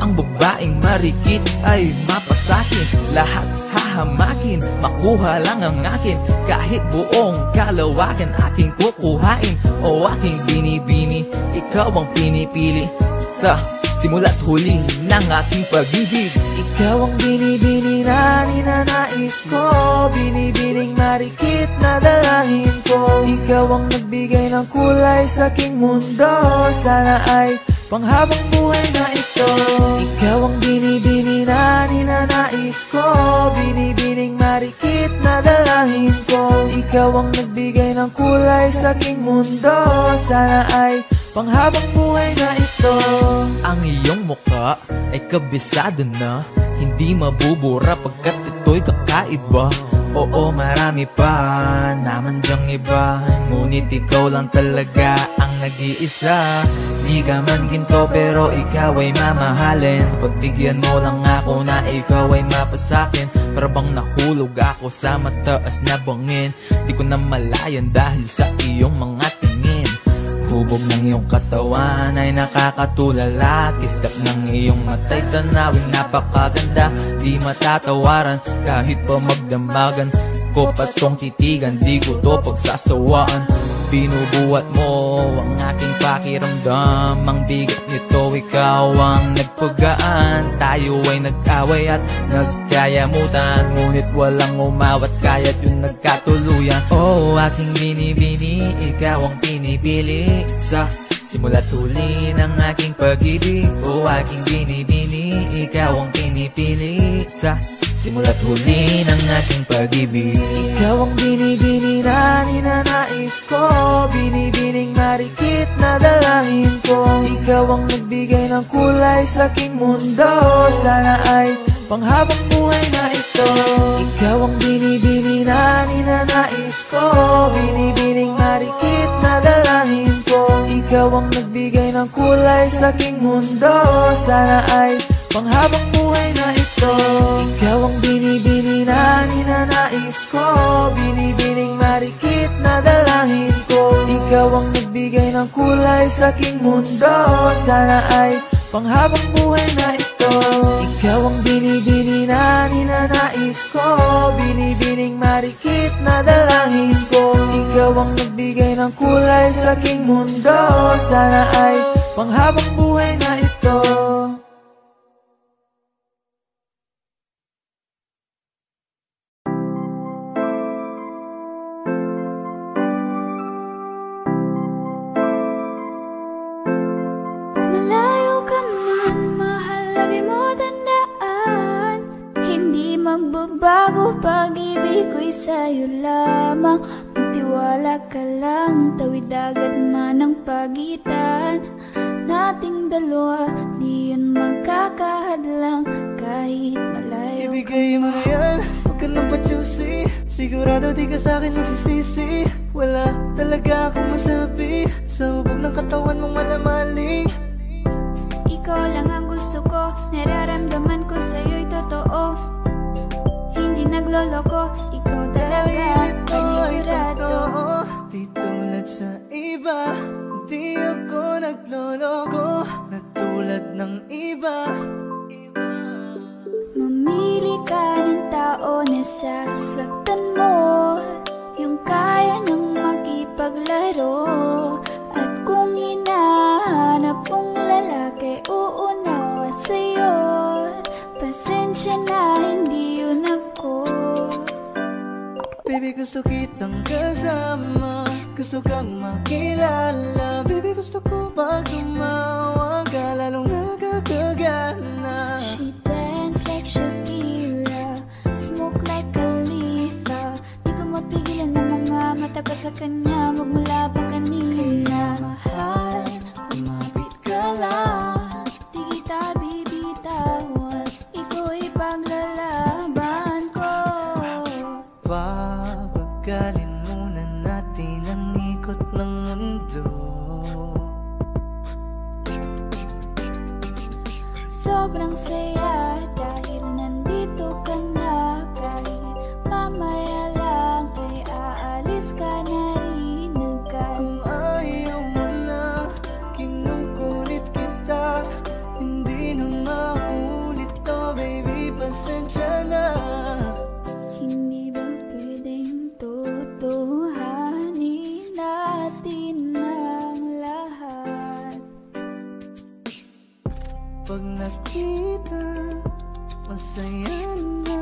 Ang babaeng marikit ay mapasakin. Lahat hahamakin, makuha lang ang akin. Kahit buong kalawakan aking kukuhain. O aking binibini, ikaw ang pinipili. Sa simula't huli ng aking pag-ibig. Ikaw ang binibini na ninanais ko, binibining marikit na dalahin ko. Ikaw ang nagbigay ng kulay sa aking mundo, sana ay panghabang buhay na ito. Ikaw ang binibini na ninanais ko, binibining marikit na dalahin ko. Ikaw ang nagbigay ng kulay sa aking mundo, sana ay panghabang buhay na ito. Ang iyong mukha ay kabisado na, hindi mabubura pagkat ito'y kakaiba. Oo, marami pa naman dyang iba, ngunit ikaw lang talaga ang nag-iisa. Di ka man ginto pero ikaw ay mamahalin. Pagbigyan mo lang ako na ikaw ay mapasakin. Para bang nahulog ako sa mataas na bangin. Di ko na malayan dahil sa iyong mga tingin. Hubog ng iyong katawan ay nakakatulala. Kislap ng iyong matay tanawing napakaganda. Di matatawaran kahit pa magdamagan ko pa tong titigan, di ko to pagsasawaan. Binubuhat mo ang aking pakiramdam. Ang bigat nito, ikaw ang nagpagaan. Tayo ay nag-away at nagkayamutan, ngunit walang umawat kaya't yung nagkatuluyan. Oh, aking binibini, ikaw ang pinipili sa simula't huli ng aking pag-ibig. Oh, aking binibini, ikaw ang pinipili sa simula't huli ng aking pag-ibig. Ikaw ang binibini na ninanais ko, binibining marikit na dalangin ko. Ikaw ang nagbigay ng kulay sa aking mundo, sana ay panghabang buhay na ito. Ikaw ang binibini na ninanais ko, binibining marikit na dalangin ko. Ikaw ang nagbigay ng kulay sa aking mundo, sana ay panghabang buhay na ito. Ikaw ang binibini na ninanais ko, binibining marikit na dalangin ko. Ikaw ang nagbigay ng kulay sa aking mundo, sana ay panghabang buhay na ito. Ikaw ang binibini na ninanais ko, binibining marikit na dalangin ko. Ikaw ang nagbigay ng kulay sa aking mundo, sana ay panghabang buhay na ito. Magbabago pag-ibig ko'y sa'yo lamang. Magtiwala ka lang, tawid agad man ang pagitan nating dalawa, di yun magkakahadlang kahit malayo. Ibigay mo na yan, huwag ka nang pa-juicy. Sigurado di ka sa'kin magsisisi. Wala talaga akong masabi sa hubog ng katawan mong malamaling. Ikaw lang ang gusto ko, nararamdaman ko sa'yo'y totoo. Hindi nagloloko, ikaw talaga panigurado. Di tulad sa iba, di ako nagloloko. Natulad ng iba. Mamili ka ng tao na sasaktan mo, yung kaya niyang makipaglaro. At kung hinahanap mong lalaki, uunawa sa'yo. Pasensya na, hindi yun ako. Baby, gusto kitang kasama, gusto kang makilala. Baby, gusto ko pag tumawag ka, lalong nakakagana. She dance like Shakira, smoke like Khalifa. Di ko mapigilan ng mga mata ko sa kanya, magmula pa kanina. Mahal, kumapit ka lang, di kita bibitawan. Iko'y paglalaban ko. Papagalin muna natin ang ikot ng mundo. Sobrang saya dahil nandito ka na. Kahit mamaya lang ay aalis ka na rin agad. Kung ayaw mo na, kinukulit kita. Hindi na maulit to, baby, pasensya na. Hindi ba pwedeng totohanin natin ang lahat? Pag nakita, masaya na.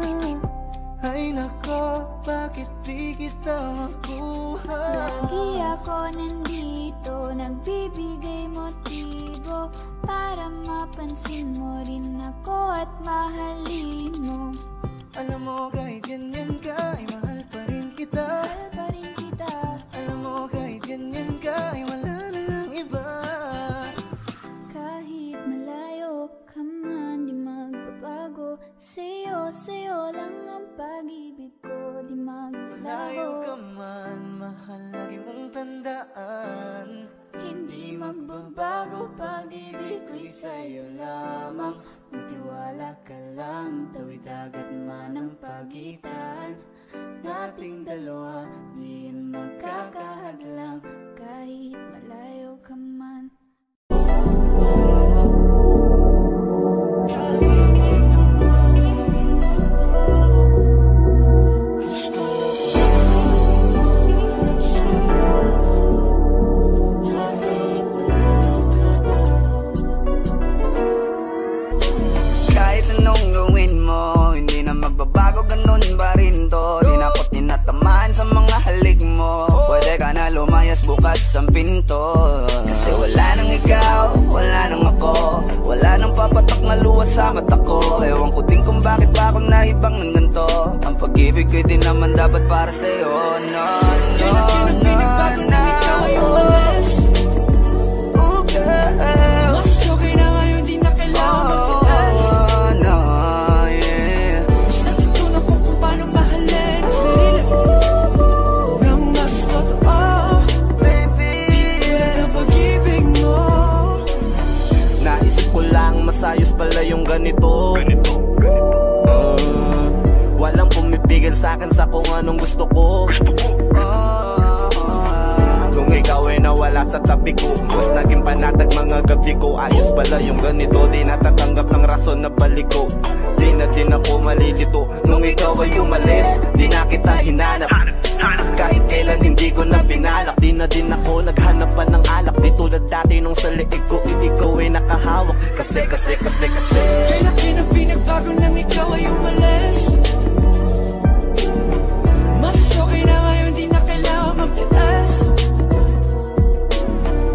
Ay nako, bakit di kita makuha? Lagi ako nandito, nagbibigay motibo para mapansin mo rin ako at mahalin mo. Alam mo kahit ganyan ka, ay mahal pa rin kita. Mahal pa rin kita. Alam mo kahit ganyan ka, ay wala na ng iba. Kahit malayo ka man, di magbabago. Malayo ka man, mahal, lagi mong tandaan, hindi magbabago, pag-ibig ko'y sa'yo lamang. Magtiwala ka lang, tawid agad man ang pagitan nating dalawa, di yun magkakahadlang kahit malayo ka man. Magbabago, ganun ba rin to? Di na ako't tinatamaan sa mga halik mo. Pwede ka na lumayas bukas ang pinto. Kasi wala nang ikaw, wala nang ako, wala nang papatak na luwas sa mata ko. Ewan ko din kung bakit ba ako naibang ng ganito. Ang pag-ibig ko'y di naman dapat para sa'yo. No, no, no, no. Oh girl, mas okay na ngayon, di na kailangan magtiis. Masayos pala yung ganito. Walang pumipigil sa'kin sa kung anong gusto ko. Kung ikaw ay nawala sa tabi ko, mas naging panatag mga gabi ko. Ayos pala yung ganito, di natatanggap ng rason na balik ko. Di na din ako malilito nung ikaw ay umalis, di na kita hinanap. Kahit kailan hindi ko na pinalak, di na din ako naghanap pa ng alak. Di tulad dati nung sa liig ko, ikaw ay nakahawak. Kasi kailan pinagbago nang ikaw ay umalis. Mas okay na ngayon, di na kailangan magtiis.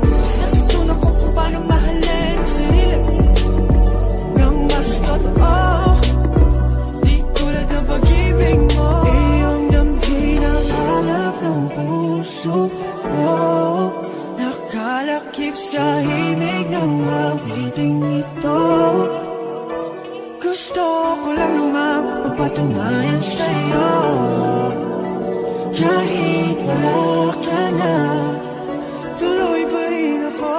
Mas natutunan ko kung paano mahalin ang sarili nang mas totoo, di tulad ng pag-ibig mo. Iyong damhin ang halap ng puso mo, nakalakip sa himig ng awiting ito. Gusto ko lang naman magpatunayan sa'yo, kahit wala ka na, tuloy pa rin ako.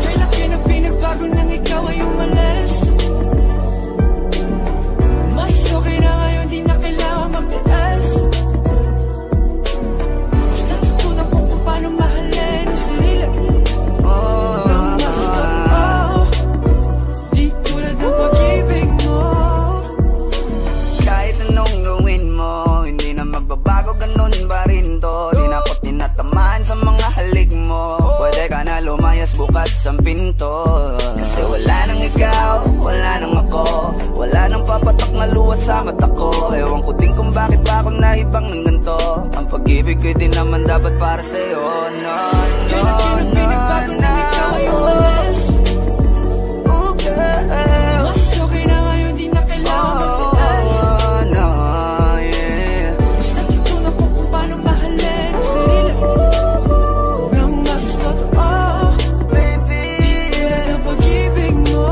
Kailan pinagbago nang ikaw ay umalis. Mas okay na ngayon, di na kailangan magtiis. Mas natutunan ko kung paano mahalin ang sarili nang mas totoo, di tulad ng pag-ibig mo. Kahit anong gawin mo, hindi na magbabago, ganun ba rin to? Di na ako't tinatamaan sa mga halik mo. Pwede ka na lumayas bukas ang pinto. Kasi wala nang ikaw, wala nang ako, wala nang papatak na luwas sa mata ko. Ewan ko din kung bakit ba ako naibang ng ganito. Ang pag-ibig ko'y di naman dapat para sa'yo. No, no, no, no. Oh girl, mas okay na ngayon, di na kailangan magtiis. Mas natutunan ko kung paano mahalin ang sarili nang mas totoo, di tulad ng pag-ibig mo.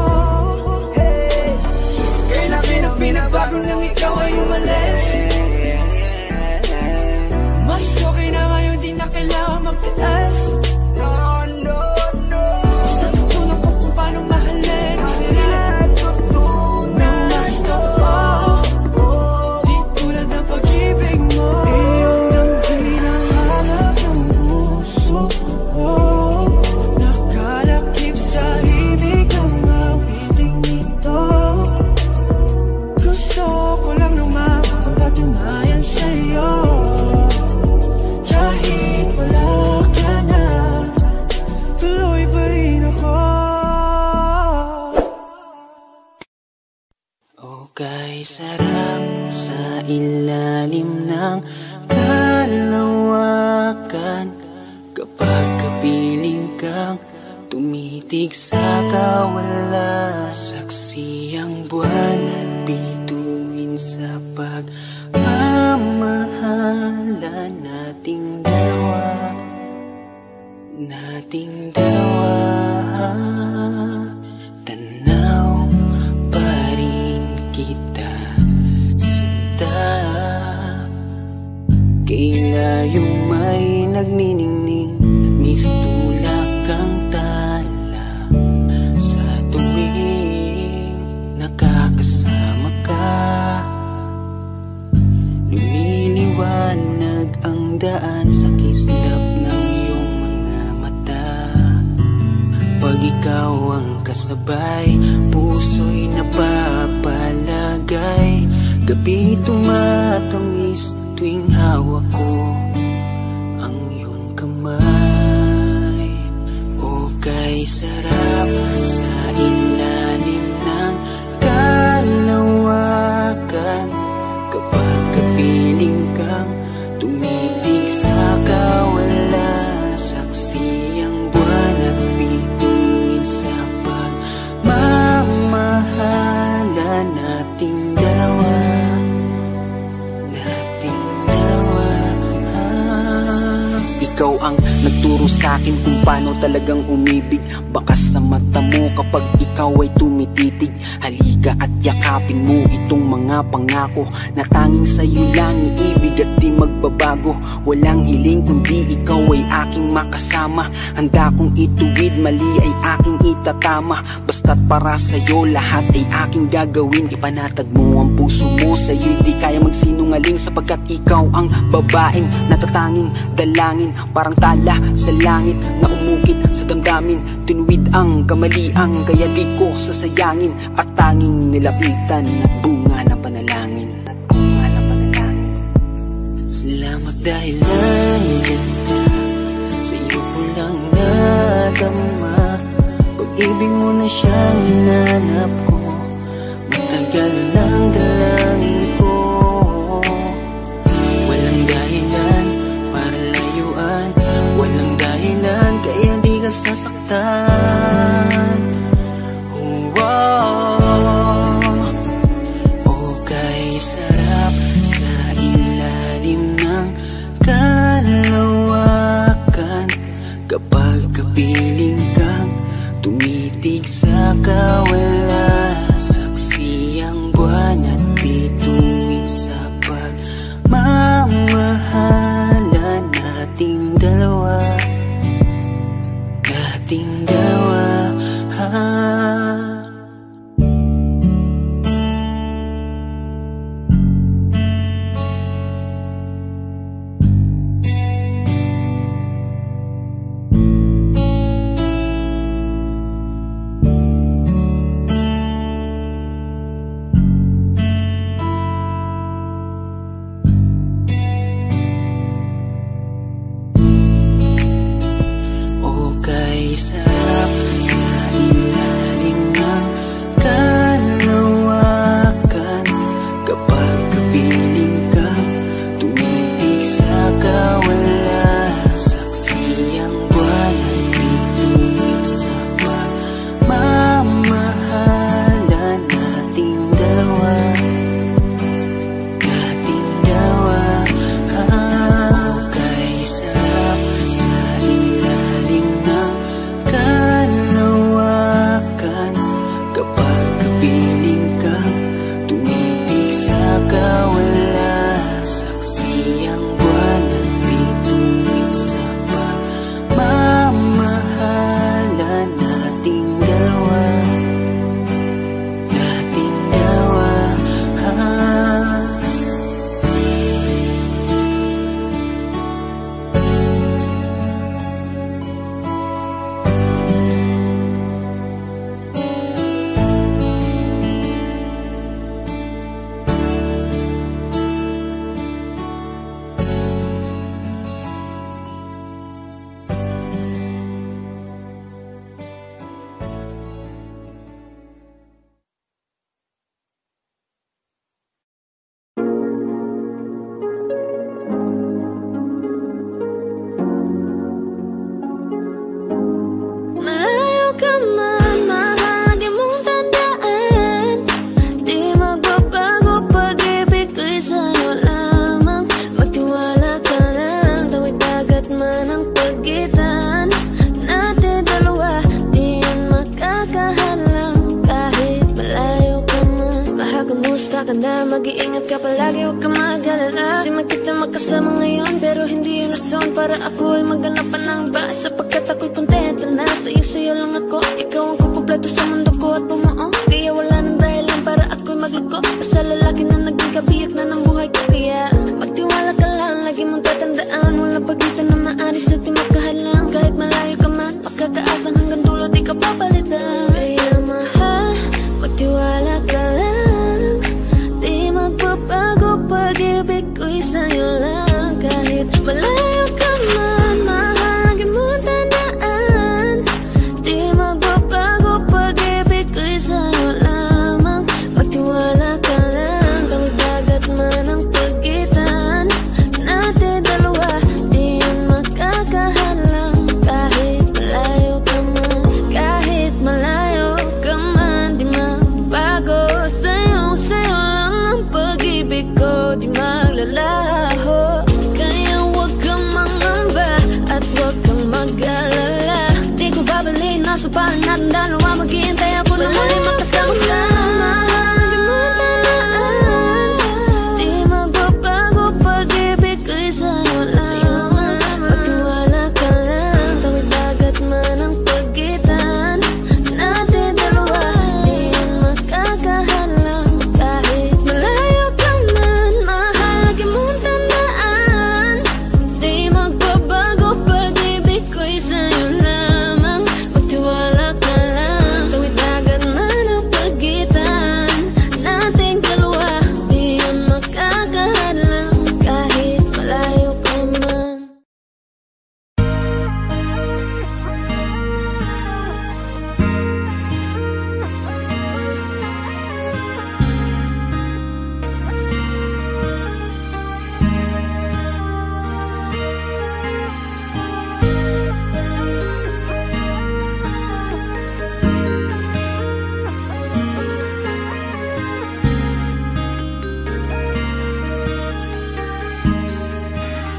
Kailan pinagbago nang ikaw ay umalis. Mas okay na ngayon, di na kailangan magtiis. Mas natutunan ko kung paano mahalin ang sarili nang mas totoo, di tulad ng pag-ibig mo. Iyong damhin ang halap ng puso ko, nakalakip sa himig ng awiting ito. Gusto ko lang naman magpatunayan sa'yo, kahit wala ka na, tuloy pa rin ako. Okay, sarap sa ilalim ng kalawakan kapag kapiling kang tumitig sa kawala. Saksi ang buwan at bituin sa pagmamahala nating dalawa. Tanaw pa rin kita, sinta. Kailayo may nagniningning, mistulak kang tala. Sa tuwing nakakasama ka, lumiliwanag ang daan sa kislap ng iyong mga mata. Pag ikaw ang kasabay, puso'y napapalagay. Gabi tumatamis tuwing hawak ko ang iyong kamay. O kay sarap sa ilalim ng kalawakan, kapag kapiling kang tumitig sa kawalan. Saksi ang buwan at bituin sa pagmamahalan nating dalawa. Ikaw ang nagturo sa'kin kung paano talagang umibig. Bakas sa mata mo kapag ikaw ay tumititig. Halika at yakapin mo itong mga pangako na tanging sa'yo lang iibig at di magbabago. Walang hiling kundi ikaw ay aking makasama. Handa kong ituwid, mali ay aking itatama. Basta't para sa'yo lahat ay aking gagawin. Ipanatag mo ang puso mo, sa'yo'y di kaya magsinungaling. Sapagkat ikaw ang babaeng natatanging dalangin. Parang tala sa langit na umukit sa damdamin. Tinuwid ang kamaliang, kaya di ko sasayangin. At tanging nilapitan at bunga ng panalangin. Salamat dahil nandiyan ka, sa iyo ko lang nadama. Pag-ibig mo na siyang hinanap ko, matagal ng dalangin ko. Walang dahilan para layuan, walang dahilan kaya di ka sasaktan. O kay sarap sa ilalim ng kalawakan, kapag kapiling kang tumitig sa kawalan. Saksi ang buwan at bituin sa pagmamahalan nating dalawa. Nating dalawa. Sarap sa ilalim ng kalawakan, kapag kapiling kang tumitig sa kawalan. Saksi ang buwan at bituin sa pagmamahalan nating dalawa. Nating dalawa. Kay sarap sa ilalim ng kalawakan, kapag kapiling kang tumitig sa kawalan. Saksi ang buwan at bituin sa pagmamahalan nating dalawa. Nating dalawa. Malayo ka man, mahagi mong tandaan, di magbabago pag-ibig ko'y sa'yo lamang. Magtiwala ka lang, tawid dagat man ang pagitan natin dalawa, di yan makakahalang. Kahit malayo ka man, mahakamusta ka na, mag-iingat ka palagi, huwag ka mag-alala. Di magkita makasama ngayon, pero hindi yun rason para ako ay maghanap pa ng iba. Sapagkat ako'y kontento na sa'yo lang ako. Ikaw ang kukumpleto sa mundo ko at bumuo. Kaya wala nang dahilan para ako'y magluko. Basta lalaki na naging kabiyak na ng buhay ko. Kaya magtiwala ka lang, lagi mong tatandaan, walang pagitan na maaris at di makahalang. Kahit malayo ka man, makakaasang hanggang dulo di ka papalitan. Kaya mahal, magtiwala ka lang, di magbabago pag-ibig ko'y sa'yo lang. Kahit malayo ka man, mahal, lagi mong tandaan, di magbabago pag-ibig ko'y sa'yo lamang. Magtiwala ka lang, tawid dagat man ang pagitan natin dalawa, di yun makakahalang. Kahit malayo ka man, kahit malayo ka man, di magbago sa'yo lang ang pag-ibig ko, di maglalaho. Kaya huwag kang mangamba at huwag kang mag-alala. Di ko babalik na supahan natin dalawa, maghihintay ako na muli makasama ka. Lagi mo tandaan, di magbabago pag-ibig ko'y sa'yo lang. Magtiwala ka lang, tawid dagat man ang pagitan natin dalawa, di yun makakahalang. Kahit malayo ka man, mahal, lagi mong tandaan, di magbabago pag-ibig ko'y sa'yo lamang. Magtiwala ka lang, tawid dagat man ang pagitan nating dalawa, di yun makakahalang. Kahit malayo ka man.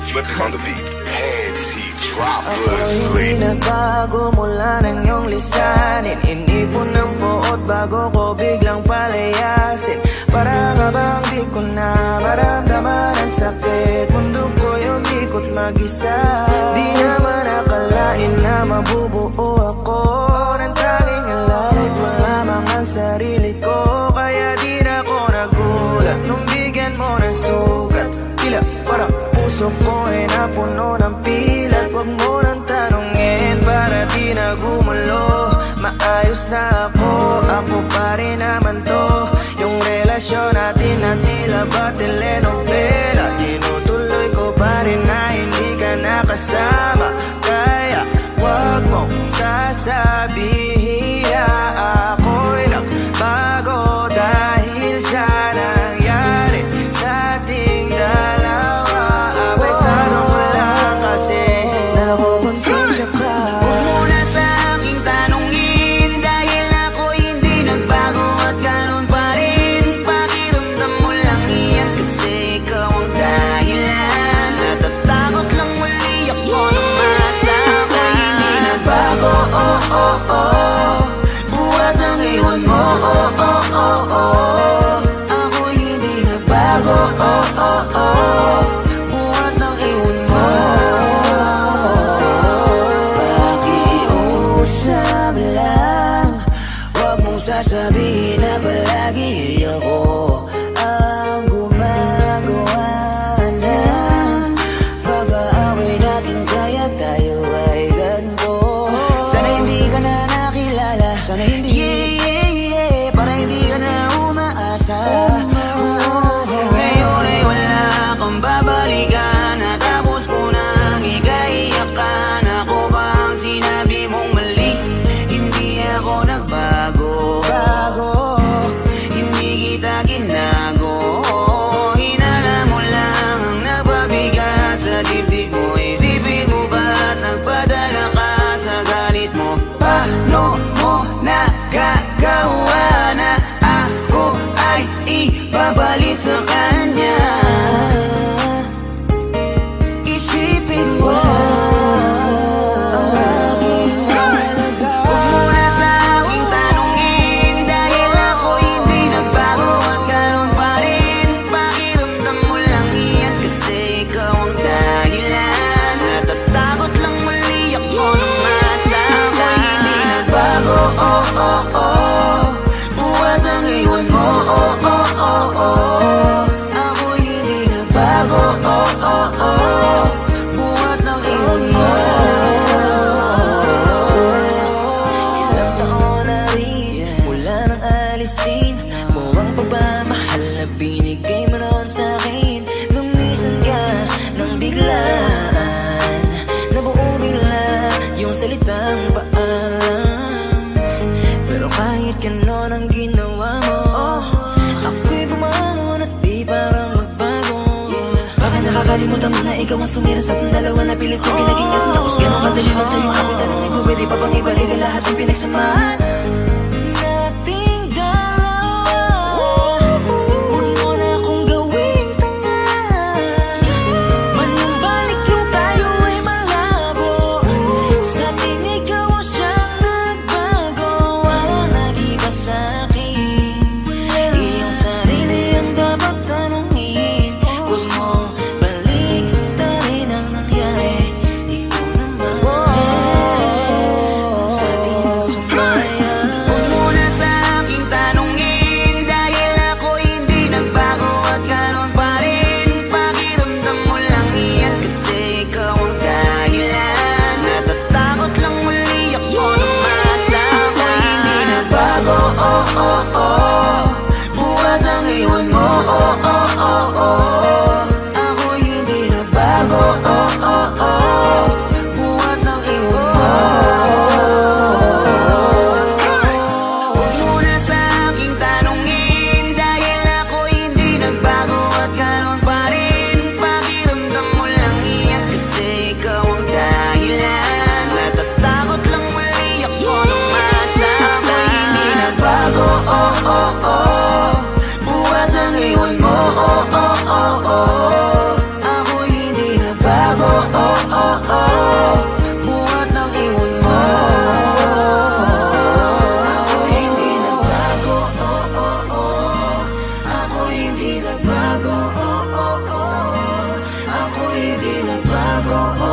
Flipping on the beat. Panty droppers. Ako'y nagbago mula ng iyong lisanin. Inipon ng buot bago ko biglang palayasin. Para nga bang di ko na maramdaman ang sakit. Mundo ko'y umikot mag-isa. Di naman akalain na mabubuo ako ng tanging alalay ko lamang ang sarili ko. Kaya di na ako nagulat nung bigyan mo ng sugat. Tila parang puso ko ay napuno ng pilat. Huwag mo nang tanungin para di na gumulo. Maayos na ako pa rin naman to. Yung relasyon natin na tila ba telenovela, tinutuloy ko pa rin na hindi ka nakasama. Kaya huwag mong sasabihin na ako'y nagbago dahil sa nangyari sa ating dalawa. Apektado ko lang kasi nakukonsensya ka. Huwag mo na sa aking tanongin, dahil ako'y hindi nagbago at ganun pa rin. Pakiramdam mo lang iyan kasi ikaw ang dahilan. Natatakot lang muli ako na masama. Ako'y hindi nagbago, oh oh oh. Buhat ng iwan mo, oh oh oh oh. Ako'y hindi nagbago, oh oh oh. Buhat ng iwan mo. Pakiusap lang, huwag mong sasabihin na palagi ako ang gumagawa ng pag-aaway natin, kaya tayo ay ganito. Sana hindi ka na nakilala, sana hindi, yeah, yeah, yeah. Para ikaw ang sumira sa ating dalawa na pilit kong pinagingat. Tapos ganun kadali lang sa'yo ako tanong ko, pwede pa bang ibalik ang lahat ng pinagsamahan nating dalawa? Huwag mo na akong gawing tanga. Manumbalik yung tayo ay malabo. Sa atin ikaw ang siyang nagbago. Walang nag-iba sa'kin. Iyong sarili ang dapat tanungin. Huwag mo balik na rin ang nangyari. Ikaw naman sa atin ang sumaya. Huwag mo na sa aking tanungin, dahil ako hindi nagbago at ganon pa rin. Pakiramdam mo lang iyan kasi ikaw ang dahilan. Natatakot lang muli ako na masama. Hindi nagbago, oh oh oh. Buhat ang iwan mo, oh oh oh oh. Ako hindi nagbago, oh oh oh. Buhat ang iwan mo. Huwag mo na sa aking tanungin, dahil ako hindi nagbago at ganon pa rin. Pakiramdam mo lang iyan kasi ikaw ang dahilan. Natatakot lang muli ako nung masama. Ako hindi nagbago, oh oh oh. Buhat ang iwan mo, oh oh oh oh. Ako hindi nagbago, oh oh oh. Buhat ang iwan mo. Ako hindi nagbago, oh oh oh. Ako hindi nagbago, oh oh oh. Ako hindi nagbago, oh